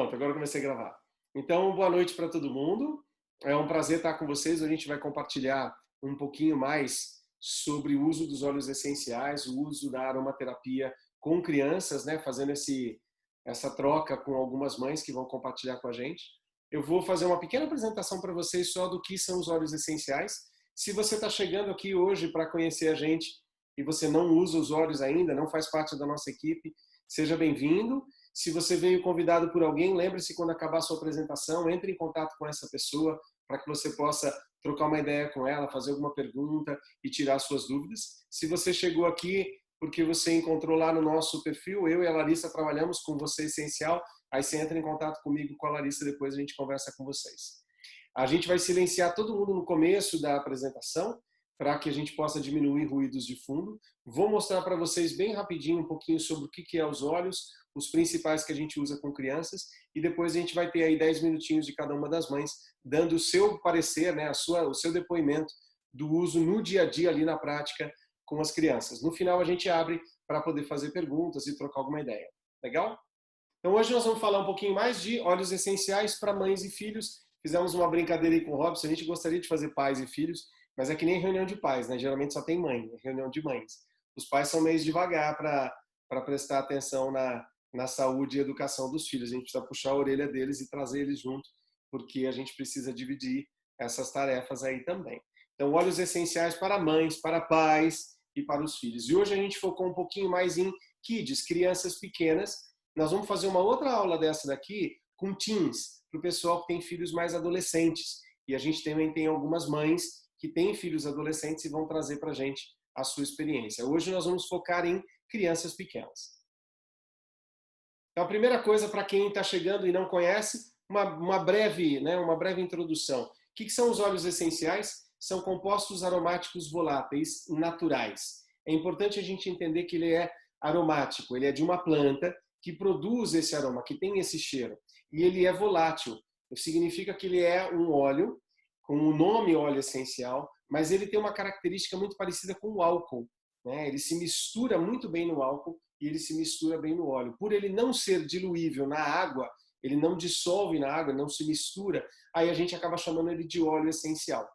Pronto, agora eu comecei a gravar. Então, boa noite para todo mundo. É um prazer estar com vocês. A gente vai compartilhar um pouquinho mais sobre o uso dos óleos essenciais, o uso da aromaterapia com crianças, né? Fazendo essa troca com algumas mães que vão compartilhar com a gente. Eu vou fazer uma pequena apresentação para vocês só do que são os óleos essenciais. Se você está chegando aqui hoje para conhecer a gente e você não usa os óleos ainda, não faz parte da nossa equipe, seja bem-vindo. Se você veio convidado por alguém, lembre-se, quando acabar a sua apresentação, entre em contato com essa pessoa para que você possa trocar uma ideia com ela, fazer alguma pergunta e tirar suas dúvidas. Se você chegou aqui porque você encontrou lá no nosso perfil, eu e a Larissa trabalhamos com Você Essencial, aí você entra em contato comigo, com a Larissa, depois a gente conversa com vocês. A gente vai silenciar todo mundo no começo da apresentação, para que a gente possa diminuir ruídos de fundo. Vou mostrar para vocês bem rapidinho um pouquinho sobre o que é os óleos, os principais que a gente usa com crianças, e depois a gente vai ter aí 10 minutinhos de cada uma das mães, dando o seu parecer, né, o seu depoimento do uso no dia a dia ali na prática com as crianças. No final a gente abre para poder fazer perguntas e trocar alguma ideia. Legal? Então hoje nós vamos falar um pouquinho mais de óleos essenciais para mães e filhos. Fizemos uma brincadeira aí com o Robson, a gente gostaria de fazer pais e filhos, mas é que nem reunião de pais, né? Geralmente só tem mãe, reunião de mães. Os pais são meio devagar para prestar atenção na saúde e educação dos filhos. A gente precisa puxar a orelha deles e trazer eles junto, porque a gente precisa dividir essas tarefas aí também. Então, óleos essenciais para mães, para pais e para os filhos. E hoje a gente focou um pouquinho mais em kids, crianças pequenas. Nós vamos fazer uma outra aula dessa daqui com teens, para o pessoal que tem filhos mais adolescentes. E a gente também tem algumas mães que têm filhos adolescentes e vão trazer para a gente a sua experiência. Hoje nós vamos focar em crianças pequenas. Então, a primeira coisa, para quem está chegando e não conhece, uma breve introdução. O que são os óleos essenciais? São compostos aromáticos voláteis naturais. É importante a gente entender que ele é aromático, ele é de uma planta que produz esse aroma, que tem esse cheiro. E ele é volátil. Significa que ele é um óleo com o nome óleo essencial, mas ele tem uma característica muito parecida com o álcool, né? Ele se mistura muito bem no álcool e ele se mistura bem no óleo. Por ele não ser diluível na água, ele não dissolve na água, não se mistura, aí a gente acaba chamando ele de óleo essencial.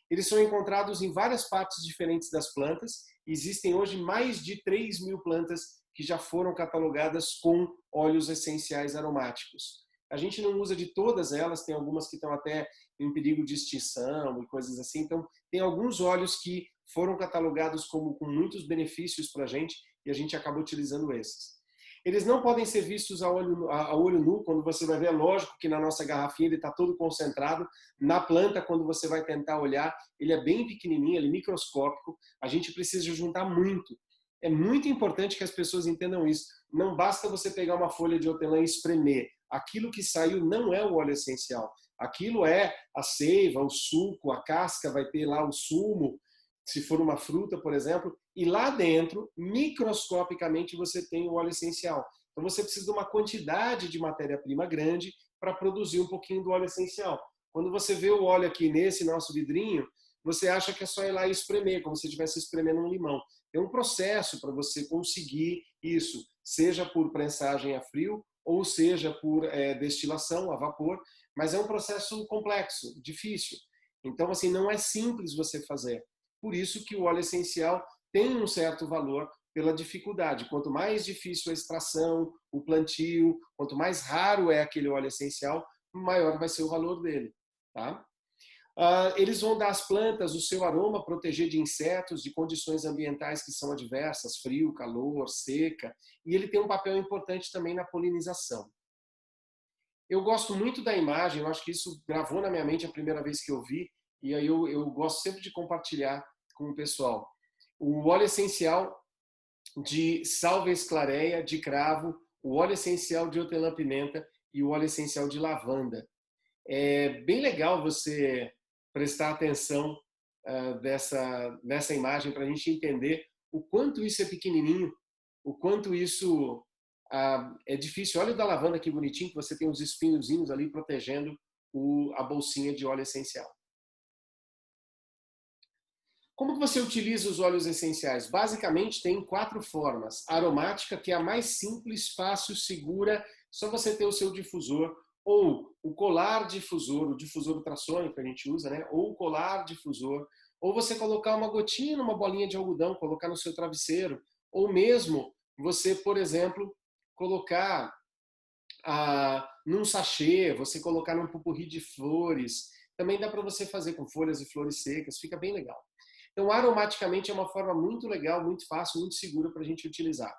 Eles são encontrados em várias partes diferentes das plantas. Existem hoje mais de 3.000 plantas que já foram catalogadas com óleos essenciais aromáticos. A gente não usa de todas elas, tem algumas que estão até em perigo de extinção e coisas assim. Então, tem alguns óleos que foram catalogados como com muitos benefícios para a gente acaba utilizando esses. Eles não podem ser vistos a olho nu, quando você vai ver, é lógico que na nossa garrafinha ele está todo concentrado. Na planta, quando você vai tentar olhar, ele é bem pequenininho, ele é microscópico. A gente precisa juntar muito. É muito importante que as pessoas entendam isso. Não basta você pegar uma folha de hortelã e espremer. Aquilo que saiu não é o óleo essencial. Aquilo é a seiva, o suco, a casca vai ter lá o sumo, se for uma fruta, por exemplo, e lá dentro, microscopicamente, você tem o óleo essencial. Então você precisa de uma quantidade de matéria-prima grande para produzir um pouquinho do óleo essencial. Quando você vê o óleo aqui nesse nosso vidrinho, você acha que é só ir lá e espremer, como se estivesse espremendo um limão. Tem um processo para você conseguir isso, seja por prensagem a frio ou seja por destilação a vapor, mas é um processo complexo, difícil. Então, assim, não é simples você fazer. Por isso que o óleo essencial tem um certo valor pela dificuldade. Quanto mais difícil a extração, o plantio, quanto mais raro é aquele óleo essencial, maior vai ser o valor dele. Tá? Eles vão dar às plantas o seu aroma, proteger de insetos, de condições ambientais que são adversas, frio, calor, seca, e ele tem um papel importante também na polinização. Eu gosto muito da imagem, eu acho que isso gravou na minha mente a primeira vez que eu vi, e aí eu gosto sempre de compartilhar com o pessoal. O óleo essencial de salvia clareia, de cravo, o óleo essencial de hortelã-pimenta e o óleo essencial de lavanda. É bem legal você prestar atenção nessa imagem para a gente entender o quanto isso é pequenininho, o quanto isso é difícil. Olha o da lavanda que bonitinho, que você tem os espinhozinhos ali protegendo a bolsinha de óleo essencial. Como você utiliza os óleos essenciais? Basicamente tem 4 formas. A aromática, que é a mais simples, fácil, segura, só você ter o seu difusor ou o colar difusor, o difusor ultrassônico que a gente usa, né? Ou o colar difusor, ou você colocar uma gotinha numa bolinha de algodão, colocar no seu travesseiro, ou mesmo você, por exemplo, colocar num sachê, você colocar num pupurri de flores. Também dá para você fazer com folhas e flores secas, fica bem legal. Então, aromaticamente é uma forma muito legal, muito fácil, muito segura para a gente utilizar.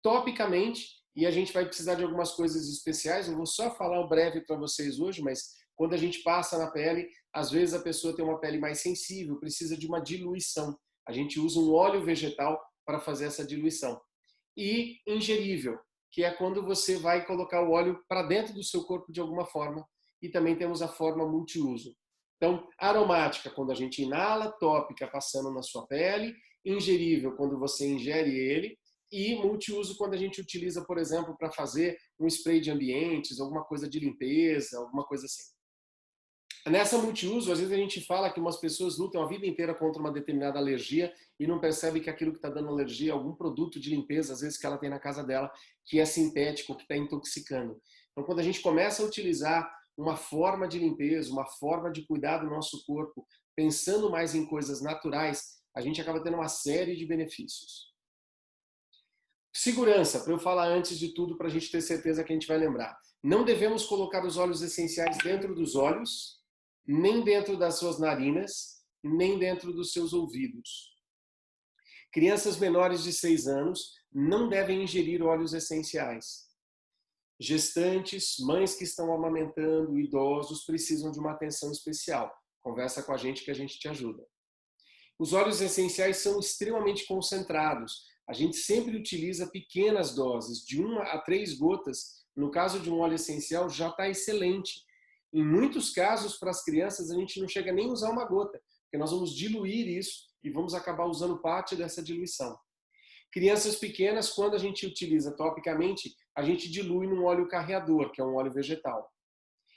Topicamente, e a gente vai precisar de algumas coisas especiais, eu vou só falar breve para vocês hoje, mas quando a gente passa na pele, às vezes a pessoa tem uma pele mais sensível, precisa de uma diluição. A gente usa um óleo vegetal para fazer essa diluição. E ingerível, que é quando você vai colocar o óleo para dentro do seu corpo de alguma forma. E também temos a forma multiuso. Então, aromática, quando a gente inala, tópica, passando na sua pele, ingerível, quando você ingere ele, e multiuso, quando a gente utiliza, por exemplo, para fazer um spray de ambientes, alguma coisa de limpeza, alguma coisa assim. Nessa multiuso, às vezes a gente fala que umas pessoas lutam a vida inteira contra uma determinada alergia e não percebe que aquilo que está dando alergia é algum produto de limpeza, às vezes que ela tem na casa dela, que é sintético, que está intoxicando. Então, quando a gente começa a utilizar uma forma de limpeza, uma forma de cuidar do nosso corpo, pensando mais em coisas naturais, a gente acaba tendo uma série de benefícios. Segurança, para eu falar antes de tudo, para a gente ter certeza que a gente vai lembrar. Não devemos colocar os óleos essenciais dentro dos olhos, nem dentro das suas narinas, nem dentro dos seus ouvidos. Crianças menores de 6 anos não devem ingerir óleos essenciais. Gestantes, mães que estão amamentando, idosos, precisam de uma atenção especial. Conversa com a gente que a gente te ajuda. Os óleos essenciais são extremamente concentrados. A gente sempre utiliza pequenas doses, de 1 a 3 gotas. No caso de um óleo essencial, já está excelente. Em muitos casos, para as crianças, a gente não chega nem a usar uma gota, porque nós vamos diluir isso e vamos acabar usando parte dessa diluição. Crianças pequenas, quando a gente utiliza topicamente, a gente dilui num óleo carreador, que é um óleo vegetal.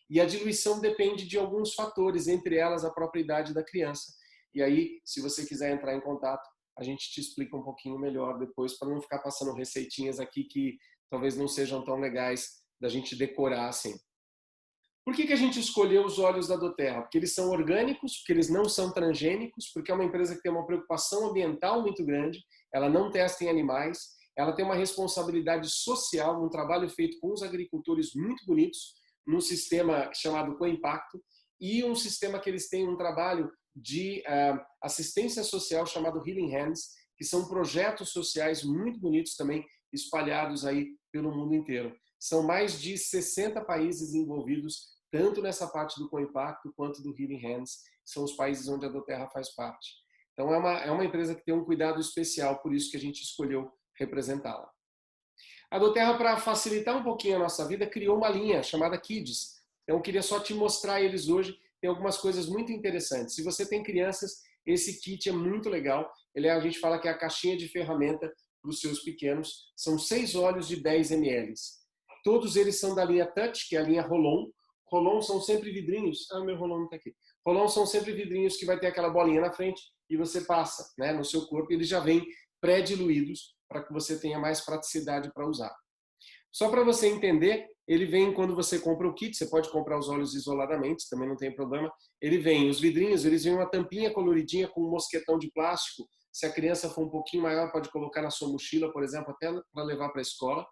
E a diluição depende de alguns fatores, entre elas a própria idade da criança. E aí, se você quiser entrar em contato, a gente te explica um pouquinho melhor depois, para não ficar passando receitinhas aqui que talvez não sejam tão legais da gente decorar assim. Por que a gente escolheu os óleos da doTERRA? Porque eles são orgânicos, porque eles não são transgênicos, porque é uma empresa que tem uma preocupação ambiental muito grande, ela não testa em animais, ela tem uma responsabilidade social, um trabalho feito com os agricultores muito bonitos, num sistema chamado Coimpacto, e um sistema que eles têm um trabalho de assistência social chamado Healing Hands, que são projetos sociais muito bonitos também, espalhados aí pelo mundo inteiro. São mais de 60 países envolvidos, tanto nessa parte do Coimpacto quanto do Healing Hands, que são os países onde a doTERRA faz parte. Então é uma empresa que tem um cuidado especial, por isso que a gente escolheu representá-la. A doTERRA, para facilitar um pouquinho a nossa vida, criou uma linha chamada Kids. Então eu queria só te mostrar eles hoje, tem algumas coisas muito interessantes. Se você tem crianças, esse kit é muito legal. A gente fala que é a caixinha de ferramenta para os seus pequenos. São 6 óleos de 10 ml. Todos eles são da linha Touch, que é a linha Rolon. Rolon são sempre vidrinhos. Meu Rolon não está aqui. Rolon são sempre vidrinhos que vai ter aquela bolinha na frente e você passa, né, no seu corpo. Eles já vêm pré-diluídos para que você tenha mais praticidade para usar. Só para você entender, ele vem quando você compra o kit, você pode comprar os óleos isoladamente, também não tem problema. Ele vem, os vidrinhos, eles vêm uma tampinha coloridinha com um mosquetão de plástico. Se a criança for um pouquinho maior, pode colocar na sua mochila, por exemplo, até para levar para a escola.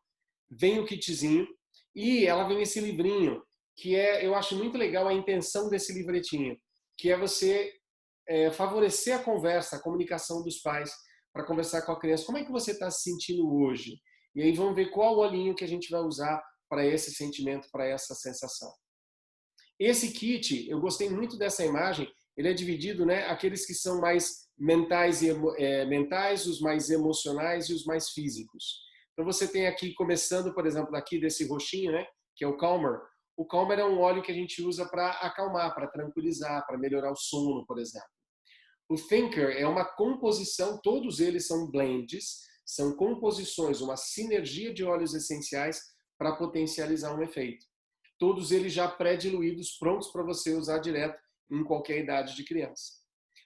Vem o kitzinho e ela vem esse livrinho, que eu acho muito legal a intenção desse livretinho, que é você favorecer a conversa, a comunicação dos pais, para conversar com a criança. Como é que você está se sentindo hoje? E aí vamos ver qual o olhinho que a gente vai usar para esse sentimento, para essa sensação. Esse kit, eu gostei muito dessa imagem, ele é dividido, né, aqueles que são mais mentais, os mais emocionais e os mais físicos. Então você tem aqui, começando, por exemplo, aqui desse roxinho, né, que é o Calmer. O Calmer é um óleo que a gente usa para acalmar, para tranquilizar, para melhorar o sono, por exemplo. O Thinker é uma composição, todos eles são blends, são composições, uma sinergia de óleos essenciais para potencializar um efeito. Todos eles já pré-diluídos, prontos para você usar direto em qualquer idade de criança.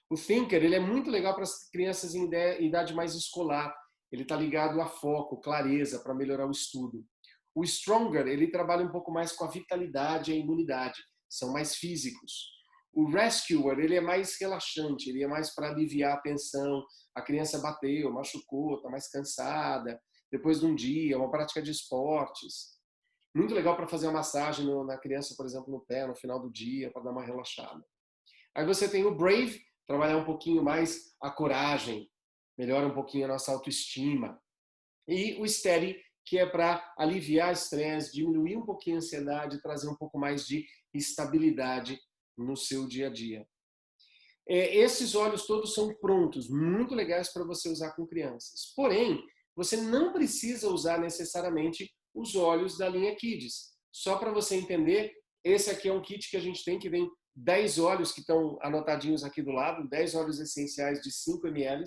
O Thinker, ele é muito legal para as crianças em idade mais escolar. Ele está ligado a foco, clareza, para melhorar o estudo. O Stronger, ele trabalha um pouco mais com a vitalidade e a imunidade, são mais físicos. O Rescuer, ele é mais relaxante, ele é mais para aliviar a tensão. A criança bateu, machucou, está mais cansada, depois de um dia, uma prática de esportes. Muito legal para fazer uma massagem na criança, por exemplo, no pé, no final do dia, para dar uma relaxada. Aí você tem o Brave, trabalhar um pouquinho mais a coragem, melhora um pouquinho a nossa autoestima. E o Steady, que é para aliviar estresse, diminuir um pouquinho a ansiedade, trazer um pouco mais de estabilidade no seu dia a dia. Esses óleos todos são prontos, muito legais para você usar com crianças. Porém, você não precisa usar necessariamente os óleos da linha Kids. Só para você entender, esse aqui é um kit que a gente tem que vem 10 óleos que estão anotadinhos aqui do lado, 10 óleos essenciais de 5 ml.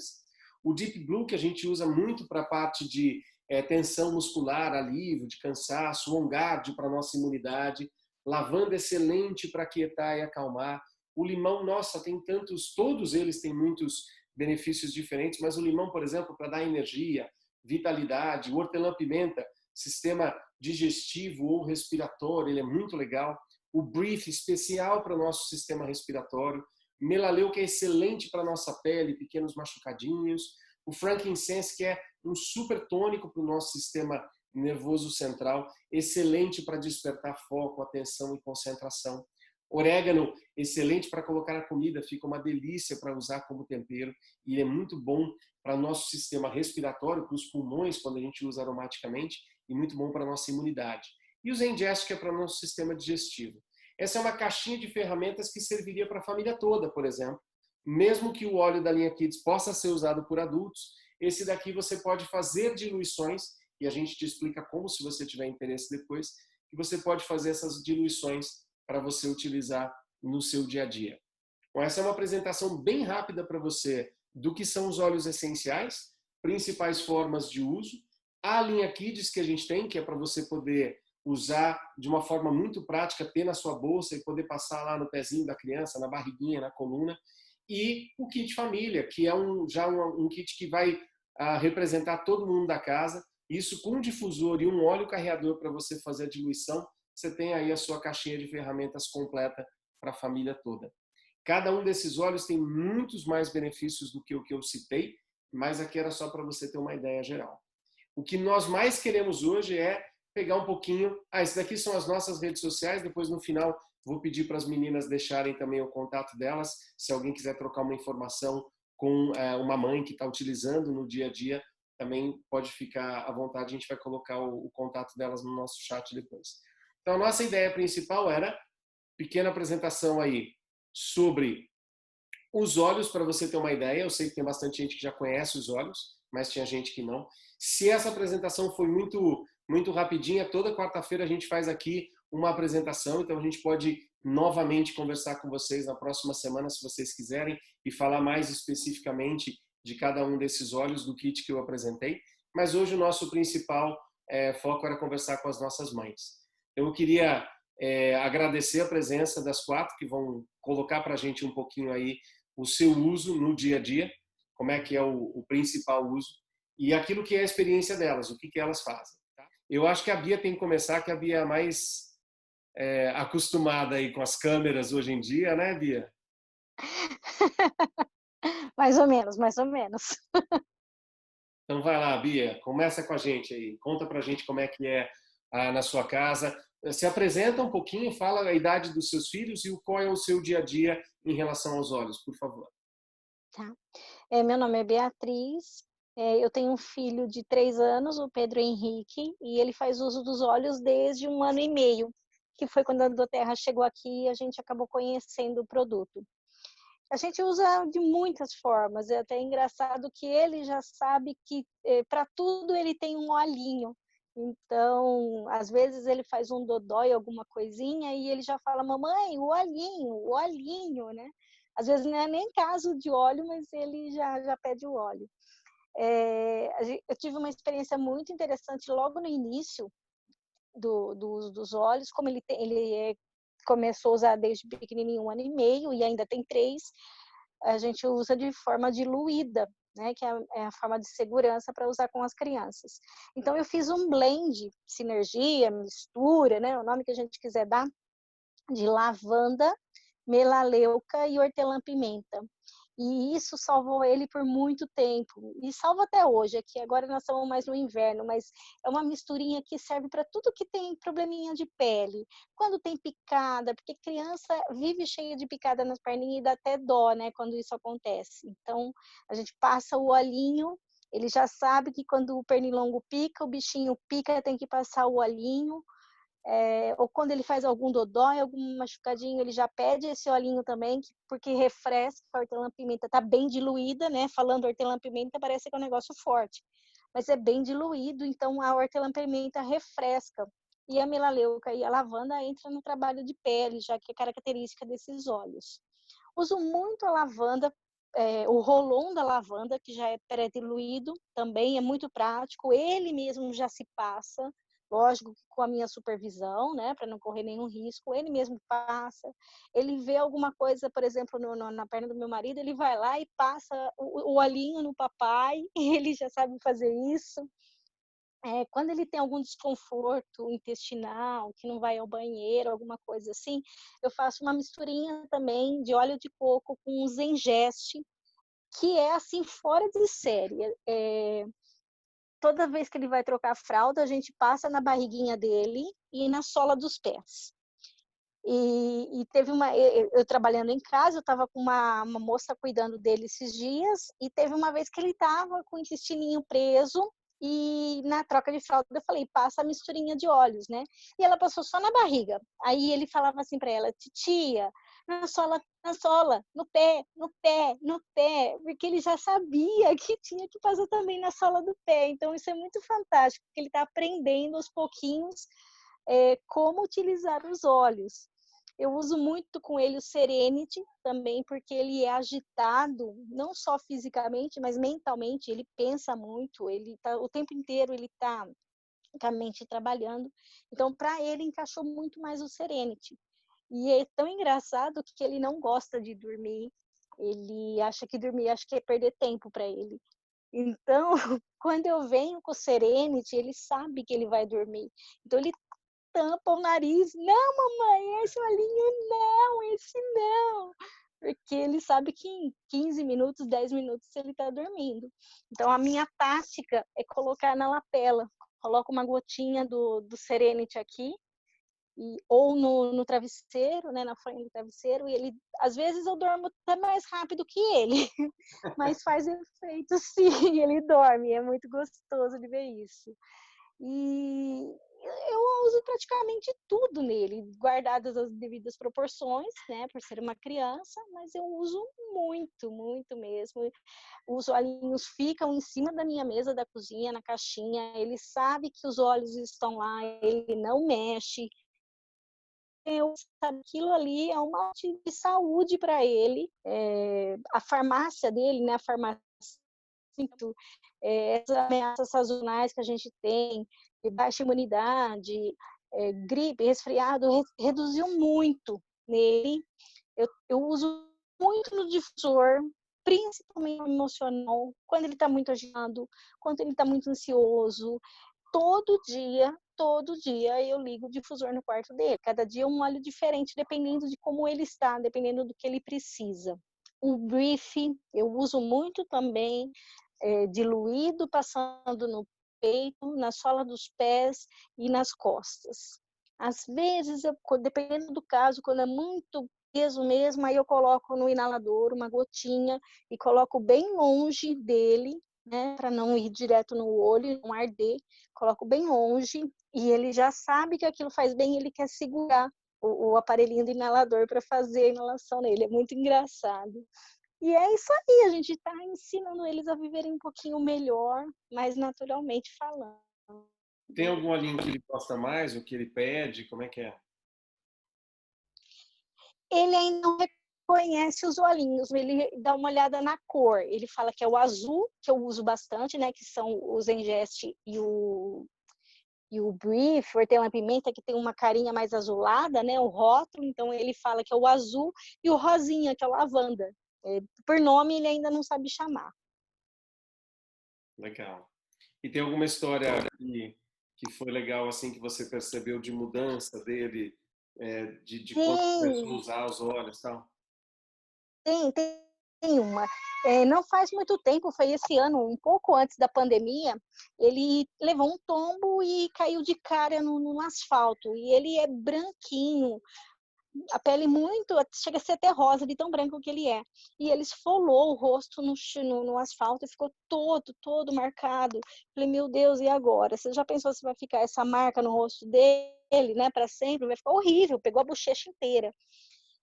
O Deep Blue, que a gente usa muito para a parte de tensão muscular, alívio, de cansaço, o On Guard para a nossa imunidade, lavanda excelente para aquietar e acalmar. O limão, nossa, tem tantos, todos eles têm muitos benefícios diferentes, mas o limão, por exemplo, para dar energia, vitalidade, o hortelã-pimenta, sistema digestivo ou respiratório, ele é muito legal. O Brief, especial para o nosso sistema respiratório. Melaleu, que é excelente para a nossa pele, pequenos machucadinhos. O Frankincense, que é um super tônico para o nosso sistema nervoso central, excelente para despertar foco, atenção e concentração. Orégano, excelente para colocar na comida, fica uma delícia para usar como tempero e é muito bom para o nosso sistema respiratório, para os pulmões, quando a gente usa aromaticamente, e muito bom para a nossa imunidade. E o Zengest, que é para o nosso sistema digestivo. Essa é uma caixinha de ferramentas que serviria para a família toda, por exemplo. Mesmo que o óleo da linha Kids possa ser usado por adultos, esse daqui você pode fazer diluições, e a gente te explica como, se você tiver interesse depois, que você pode fazer essas diluições para você utilizar no seu dia a dia. Bom, essa é uma apresentação bem rápida para você do que são os óleos essenciais, principais formas de uso, a linha Kids que a gente tem, que é para você poder usar de uma forma muito prática, ter na sua bolsa e poder passar lá no pezinho da criança, na barriguinha, na coluna, e o kit família, que é já um kit que vai representar todo mundo da casa, isso com um difusor e um óleo carreador para você fazer a diluição, você tem aí a sua caixinha de ferramentas completa para a família toda. Cada um desses óleos tem muitos mais benefícios do que o que eu citei, mas aqui era só para você ter uma ideia geral. O que nós mais queremos hoje é pegar um pouquinho... Esse daqui são as nossas redes sociais, depois no final vou pedir para as meninas deixarem também o contato delas, se alguém quiser trocar uma informação com uma mãe que está utilizando no dia a dia, também pode ficar à vontade, a gente vai colocar o contato delas no nosso chat depois. Então, a nossa ideia principal era, pequena apresentação aí sobre os óleos, para você ter uma ideia. Eu sei que tem bastante gente que já conhece os óleos, mas tinha gente que não. Se essa apresentação foi muito rapidinha, toda quarta-feira a gente faz aqui uma apresentação, então a gente pode novamente conversar com vocês na próxima semana, se vocês quiserem, e falar mais especificamente de cada um desses óleos do kit que eu apresentei. Mas hoje o nosso principal foco era conversar com as nossas mães. Eu queria agradecer a presença das 4 que vão colocar para a gente um pouquinho aí o seu uso no dia a dia, como é que é o principal uso e aquilo que é a experiência delas, o que elas fazem. Tá? Eu acho que a Bia tem que começar, que a Bia é mais acostumada aí com as câmeras hoje em dia, né, Bia? Mais ou menos, mais ou menos. Então vai lá, Bia, começa com a gente aí, conta pra gente como é que é na sua casa, se apresenta um pouquinho, fala a idade dos seus filhos e qual é o seu dia a dia em relação aos olhos, por favor. Tá. Meu nome é Beatriz, eu tenho um filho de 3 anos, o Pedro Henrique, e ele faz uso dos óleos desde 1 ano e meio, que foi quando a Doterra chegou aqui e a gente acabou conhecendo o produto. A gente usa de muitas formas, é até engraçado que ele já sabe que para tudo ele tem um olhinho. Então, às vezes ele faz um dodói, alguma coisinha, e ele já fala, mamãe, o olhinho, né? Às vezes não é nem caso de óleo, mas ele já pede o óleo. Eu tive uma experiência muito interessante logo no início do uso dos óleos, como ele começou a usar desde pequenininho, 1 ano e meio, e ainda tem 3, a gente usa de forma diluída. né, que é a forma de segurança para usar com as crianças. Então eu fiz um blend, sinergia, mistura, né, o nome que a gente quiser dar, de lavanda, melaleuca e hortelã-pimenta. E isso salvou ele por muito tempo. E salva até hoje. Aqui agora nós estamos mais no inverno, mas é uma misturinha que serve para tudo que tem probleminha de pele. Quando tem picada, porque criança vive cheia de picada nas perninhas e dá até dó, né, quando isso acontece. Então, a gente passa o olhinho, ele já sabe que quando o pernilongo pica, o bichinho pica, tem que passar o olhinho. Ou quando ele faz algum dodói, algum machucadinho, ele já pede esse olhinho também, porque refresca, a hortelã-pimenta está bem diluída, né? Falando hortelã-pimenta parece que é um negócio forte, mas é bem diluído, então a hortelã-pimenta refresca. E a melaleuca e a lavanda entram no trabalho de pele, já que é característica desses óleos. Uso muito a lavanda, o rolon da lavanda, que já é pré-diluído, também é muito prático, ele mesmo já se passa, lógico que com a minha supervisão, né, para não correr nenhum risco, ele mesmo passa, ele vê alguma coisa, por exemplo, na perna do meu marido, ele vai lá e passa o olhinho no papai, ele já sabe fazer isso. Quando ele tem algum desconforto intestinal, que não vai ao banheiro, alguma coisa assim, eu faço uma misturinha também de óleo de coco com Zengeste, que é assim fora de série. Toda vez que ele vai trocar a fralda, a gente passa na barriguinha dele e na sola dos pés. E teve eu trabalhando em casa, eu estava com uma moça cuidando dele esses dias, e teve uma vez que ele estava com o intestininho preso, e na troca de fralda eu falei, passa a misturinha de óleos, né? E ela passou só na barriga. Aí ele falava assim para ela, titia, na sola, no pé, no pé, no pé, porque ele já sabia que tinha que passar também na sola do pé. Então isso é muito fantástico, porque ele está aprendendo aos pouquinhos como utilizar os óleos. Eu uso muito com ele o Serenity também, porque ele é agitado, não só fisicamente, mas mentalmente, ele pensa muito, ele tá o tempo inteiro, ele tá com a mente trabalhando. Então, para ele, encaixou muito mais o Serenity. E é tão engraçado que ele não gosta de dormir, ele acha que dormir, acho que é perder tempo para ele. Então, quando eu venho com o Serenity, ele sabe que ele vai dormir. Então, ele tampa o nariz. Não, mamãe, esse olhinho não, esse não. Porque ele sabe que em 15 minutos, 10 minutos ele está dormindo. Então, a minha tática é colocar na lapela. Coloco uma gotinha do Serenity aqui, ou no travesseiro, né, na frente do travesseiro, e ele, às vezes eu dormo até mais rápido que ele, mas faz efeito sim, ele dorme, é muito gostoso de ver isso. E eu uso praticamente tudo nele, guardadas as devidas proporções, né, por ser uma criança, mas eu uso muito, muito mesmo. Os olhinhos ficam em cima da minha mesa da cozinha, na caixinha, ele sabe que os olhos estão lá, ele não mexe. Aquilo ali é uma de saúde para ele. A farmácia dele, né, a farmácia, essas ameaças sazonais que a gente tem, de baixa imunidade, gripe, resfriado, reduziu muito nele. Eu uso muito no difusor, principalmente no emocional, quando ele está muito agitado, quando ele está muito ansioso. Todo dia eu ligo o difusor no quarto dele. Cada dia um óleo diferente, dependendo de como ele está, dependendo do que ele precisa. O Brief eu uso muito também, diluído, passando no peito, na sola dos pés e nas costas. Às vezes, dependendo do caso, quando é muito peso mesmo, aí eu coloco no inalador uma gotinha e coloco bem longe dele, né, para não ir direto no olho, não arder, coloco bem longe e ele já sabe que aquilo faz bem, ele quer segurar o aparelhinho do inalador para fazer a inalação nele, é muito engraçado. E é isso aí, a gente está ensinando eles a viverem um pouquinho melhor, mais naturalmente falando. Tem algum olhinho que ele gosta mais, o que ele pede? Como é que é? Ele ainda não reconhece os olhinhos, ele dá uma olhada na cor. Ele fala que é o azul, que eu uso bastante, né? Que são os Zengeste e o Brief, o hortelã-pimenta, que tem uma carinha mais azulada, né? O rótulo, então ele fala que é o azul, e o rosinha, que é o lavanda. Por nome ele ainda não sabe chamar. Legal. E tem alguma história que foi legal, assim, que você percebeu de mudança dele, de quando começou a Tem, usar os olhos e tal? tem uma. Não faz muito tempo, foi esse ano, um pouco antes da pandemia, ele levou um tombo e caiu de cara no asfalto. E ele é branquinho, a pele muito, chega a ser até rosa, de tão branco que ele é. E ele esfolou o rosto no asfalto e ficou todo marcado. Falei, meu Deus, e agora? Você já pensou se vai ficar essa marca no rosto dele, né, para sempre? Vai ficar horrível, pegou a bochecha inteira.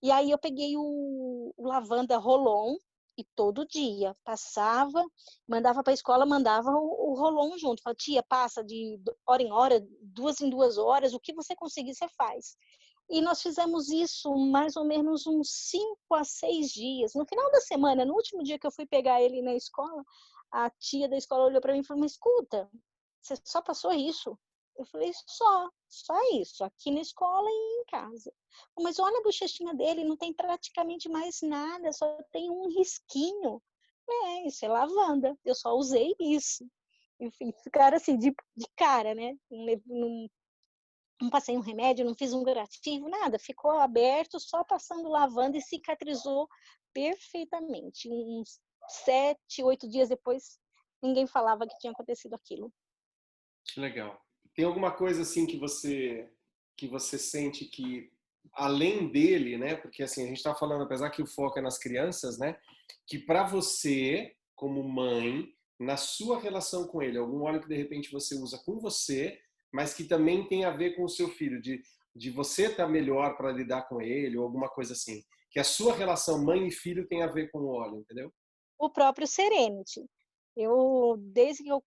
E aí eu peguei o lavanda Rolon e todo dia passava, mandava para a escola, mandava o Rolon junto. Falava, tia, passa de hora em hora, 2 em 2 horas, o que você conseguir, você faz. E nós fizemos isso mais ou menos uns 5 a 6 dias. No final da semana, no último dia que eu fui pegar ele na escola, a tia da escola olhou para mim e falou: mas escuta, você só passou isso? Eu falei: só isso, aqui na escola e em casa. Mas olha a bochechinha dele, não tem praticamente mais nada, só tem um risquinho. Isso é lavanda, eu só usei isso. Enfim, ficaram assim, de cara, né? Não passei um remédio, não fiz um curativo, nada. Ficou aberto, só passando lavanda e cicatrizou perfeitamente. Uns 7, 8 dias depois, ninguém falava que tinha acontecido aquilo. Que legal. Tem alguma coisa, assim, que você sente que, além dele, né? Porque, assim, a gente está falando, apesar que o foco é nas crianças, né? Que para você, como mãe, na sua relação com ele, algum óleo que de repente você usa com você, mas que também tem a ver com o seu filho, de você estar melhor para lidar com ele, ou alguma coisa assim. Que a sua relação mãe e filho tem a ver com o óleo, entendeu? O próprio Serenity. Desde que eu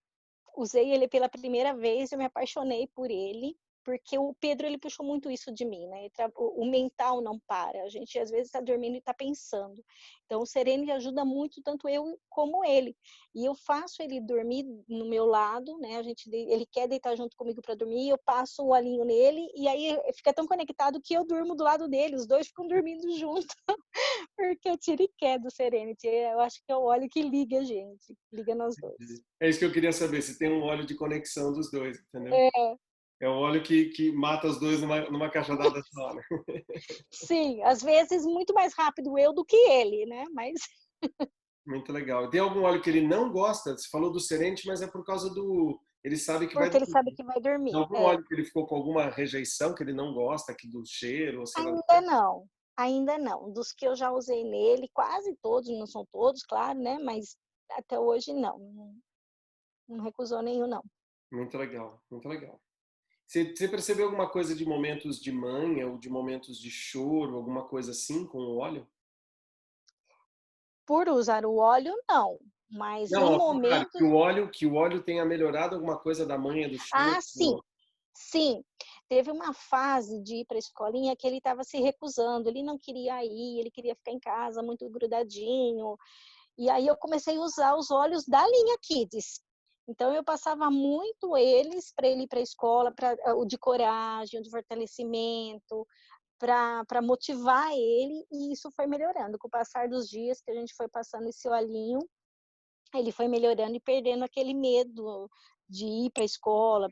usei ele pela primeira vez, eu me apaixonei por ele, porque o Pedro ele puxou muito isso de mim, né? O mental não para, a gente às vezes está dormindo e está pensando. Então o Sereno ajuda muito tanto eu como ele. E eu faço ele dormir no meu lado, né? Ele quer deitar junto comigo para dormir, eu passo o olhinho nele e aí fica tão conectado que eu durmo do lado dele, os dois ficam dormindo juntos. Porque eu tiro e quer do Serenity. Eu acho que é o óleo que liga a gente, liga nós dois. É isso que eu queria saber, se tem um óleo de conexão dos dois, entendeu? É, É o óleo que mata os dois numa cajadada só, né? sim, às vezes muito mais rápido eu do que ele, né? Mas Muito legal. Tem algum óleo que ele não gosta? Você falou do Serente, mas é por causa do. Ele sabe que vai porque ele dormir. sabe que vai Tem dormir. algum óleo que ele ficou com alguma rejeição, que ele não gosta, que do cheiro, ou sei lá. Ainda não, ainda não. Dos que eu já usei nele, quase todos, não são todos, claro, né? Mas até hoje não recusou nenhum, não. Muito legal, muito legal. Você percebeu alguma coisa de momentos de manha ou de momentos de choro, alguma coisa assim com o óleo? Por usar o óleo, não. Mas Não, em ao contrário, que momentos. o óleo tenha melhorado alguma coisa da manha do choro. Ah, sim, sim. Teve uma fase de ir para a escolinha que ele estava se recusando, ele não queria ir, ele queria ficar em casa muito grudadinho. E aí eu comecei a usar os óleos da linha Kids. Então eu passava muito eles para ele ir para a escola, o de coragem, o de fortalecimento, para motivar ele, e isso foi melhorando. Com o passar dos dias que a gente foi passando esse olhinho, ele foi melhorando e perdendo aquele medo de ir para a escola.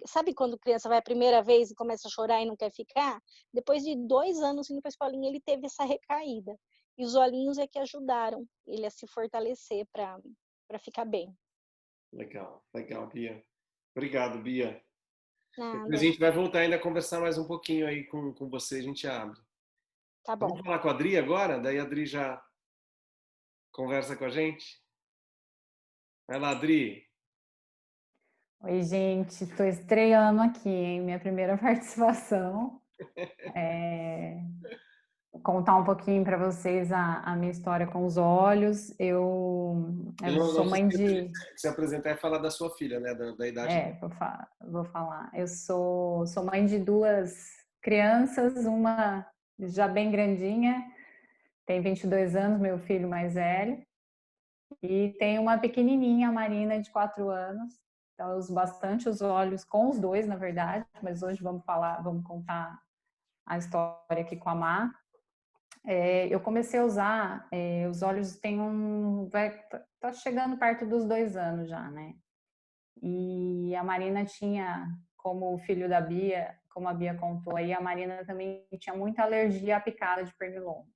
Sabe quando criança vai a primeira vez e começa a chorar e não quer ficar? Depois de 2 anos indo para a escolinha, ele teve essa recaída. E os olhinhos é que ajudaram ele a se fortalecer para ficar bem. Legal, legal, Bia. Obrigado, Bia. Depois a Nada, gente vai voltar ainda a conversar mais um pouquinho aí com você, a gente abre. tá Vamos bom. falar com a Adri agora? Daí a Adri já conversa com a gente. Vai lá, Adri. Oi, gente, estou estreando aqui, hein? Minha primeira participação. Vou contar um pouquinho para vocês a minha história com os olhos. Eu Não sou mãe precisa de. se apresentar e falar da sua filha, né? Da idade dela. Vou falar. Eu sou mãe de duas crianças, uma já bem grandinha, tem 22 anos, meu filho mais velho, e tem uma pequenininha, a Marina, de 4 anos. Então, eu uso bastante os olhos com os dois, na verdade, mas hoje vamos contar a história aqui com a Má. eu comecei a usar, os óleos tá chegando perto dos 2 anos já, né? E a Marina tinha, como o filho da Bia, como a Bia contou aí, a Marina também tinha muita alergia à picada de pernilongo.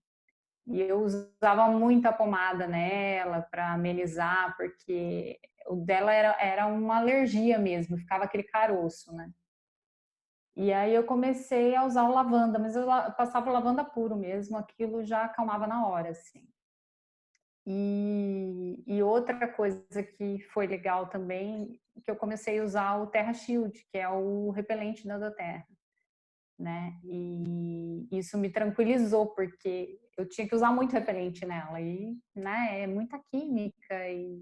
E eu usava muita pomada nela para amenizar, porque o dela era uma alergia mesmo, ficava aquele caroço, né? E aí eu comecei a usar o lavanda, mas eu passava o lavanda puro mesmo, aquilo já acalmava na hora, assim. E outra coisa que foi legal também, que eu comecei a usar o Terra Shield, que é o repelente da terra, né? E isso me tranquilizou, porque eu tinha que usar muito repelente nela, e, né, é muita química, e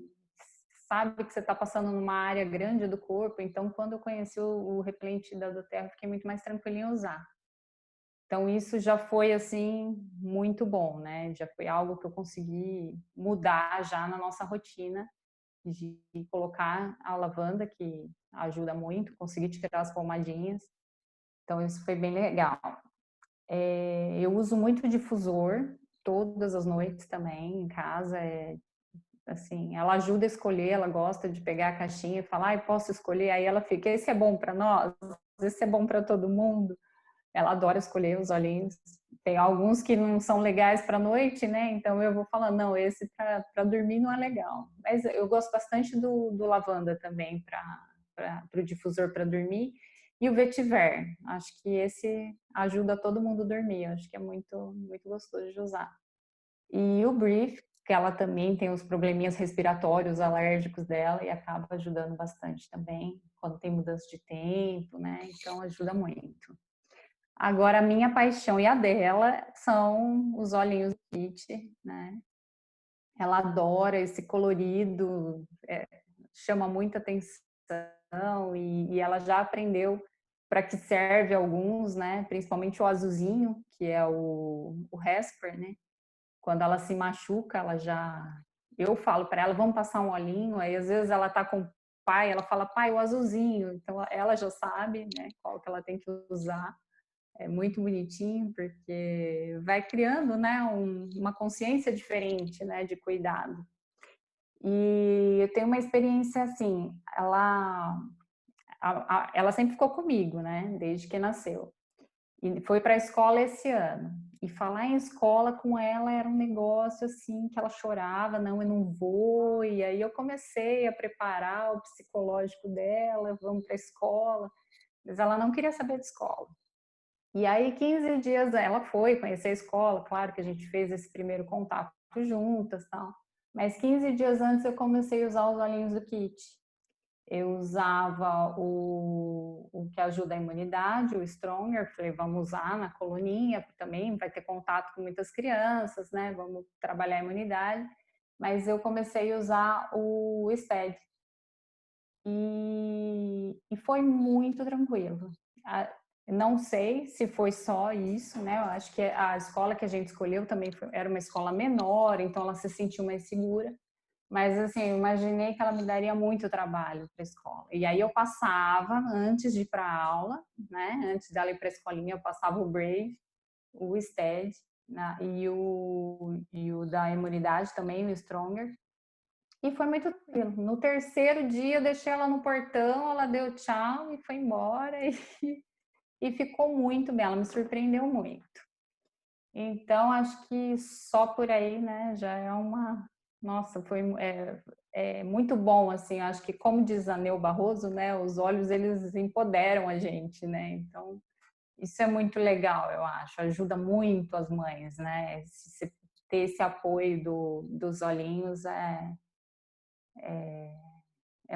sabe que você está passando numa área grande do corpo, então quando eu conheci o repelente da terra, eu fiquei muito mais tranquila em usar. Então, isso já foi, assim, muito bom, né? Já foi algo que eu consegui mudar já na nossa rotina, de colocar a lavanda, que ajuda muito, conseguir tirar as pomadinhas. Então, isso foi bem legal. Eu uso muito difusor, todas as noites também, em casa. Assim, ela ajuda a escolher, ela gosta de pegar a caixinha e falar, posso escolher? Aí ela fica, esse é bom para nós? Esse é bom para todo mundo? Ela adora escolher os olhinhos. Tem alguns que não são legais para noite, né? Então eu vou falando, não, esse para dormir não é legal. Mas eu gosto bastante do lavanda também para o difusor para dormir. E o vetiver, acho que esse ajuda todo mundo a dormir. Acho que é muito, muito gostoso de usar. E o Brief, que ela também tem os probleminhas respiratórios alérgicos dela e acaba ajudando bastante também, quando tem mudança de tempo, né? Então ajuda muito. Agora, a minha paixão e a dela são os olhinhos do Kit, né? Ela adora esse colorido, chama muita atenção e ela já aprendeu para que serve alguns, né? Principalmente o azulzinho, que é o Hesper, né? Quando ela se machuca, ela já... Eu falo para ela, vamos passar um olhinho, aí às vezes ela tá com o pai, ela fala, pai, o azulzinho. Então ela já sabe, né, qual que ela tem que usar. É muito bonitinho, porque vai criando, né, uma consciência diferente, né, de cuidado. E eu tenho uma experiência assim, ela sempre ficou comigo, né, desde que nasceu. E foi para a escola esse ano. E falar em escola com ela era um negócio assim, que ela chorava, não, eu não vou. E aí eu comecei a preparar o psicológico dela, vamos para a escola. Mas ela não queria saber de escola. E aí, 15 dias, ela foi conhecer a escola, claro que a gente fez esse primeiro contato juntas, tal. Mas 15 dias antes eu comecei a usar os olhinhos do Kit. Eu usava o que ajuda a imunidade, o Stronger, falei, vamos usar na coluninha, também vai ter contato com muitas crianças, né? Vamos trabalhar a imunidade. Mas eu comecei a usar o SPED. E foi muito tranquilo. Não sei se foi só isso, né? Eu acho que a escola que a gente escolheu também era uma escola menor, então ela se sentiu mais segura. Mas, assim, eu imaginei que ela me daria muito trabalho para a escola. E aí eu passava, antes de ir para a aula, né? Antes dela ir para a escolinha, eu passava o Brave, o STED, né? E o da imunidade também, o Stronger. E foi muito tranquilo. No terceiro dia, eu deixei ela no portão, ela deu tchau e foi embora. E ficou muito bem, ela me surpreendeu muito. Então, acho que só por aí, né, já é uma... Nossa, é muito bom, assim, acho que como diz a Neu Barroso, né, os olhos, eles empoderam a gente, né, então isso é muito legal, eu acho, ajuda muito as mães, né, ter esse apoio dos olhinhos é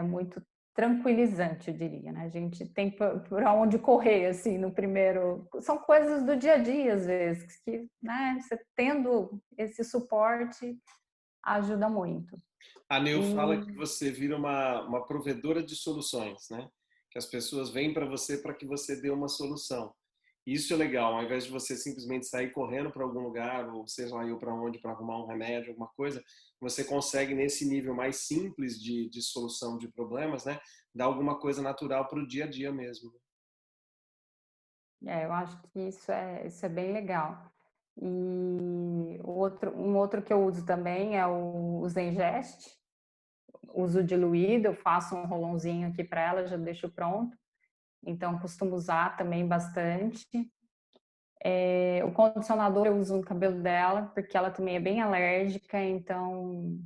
muito tranquilizante, eu diria, né? A gente tem por onde correr, assim, no primeiro... São coisas do dia a dia, às vezes, que, né, você tendo esse suporte ajuda muito. A Neu fala que você vira uma provedora de soluções, né? Que as pessoas vêm para você para que você dê uma solução. Isso é legal, ao invés de você simplesmente sair correndo para algum lugar, ou seja lá eu para onde, para arrumar um remédio, alguma coisa, você consegue, nesse nível mais simples de solução de problemas, né, dar alguma coisa natural para o dia a dia mesmo. Eu acho que isso é bem legal. E um outro que eu uso também é o Zengest, uso diluído, eu faço um rolãozinho aqui para ela, já deixo pronto. Então, costumo usar também bastante. O condicionador eu uso no cabelo dela, porque ela também é bem alérgica, então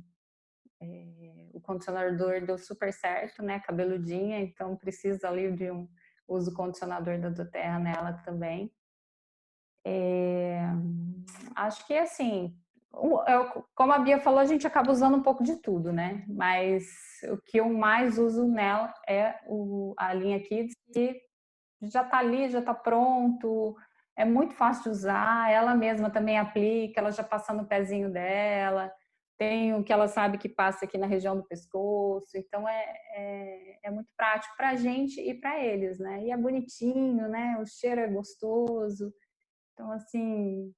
o condicionador deu super certo, né? Cabeludinha, então precisa ali de um uso condicionador da doTERRA nela também. Acho que assim, como a Bia falou, a gente acaba usando um pouco de tudo, né? Mas o que eu mais uso nela é a linha Kids, que já tá ali, já tá pronto, é muito fácil de usar, ela mesma também aplica, ela já passa no pezinho dela, tem o que ela sabe que passa aqui na região do pescoço, então é muito prático para a gente e para eles, né? E é bonitinho, né? O cheiro é gostoso, então assim,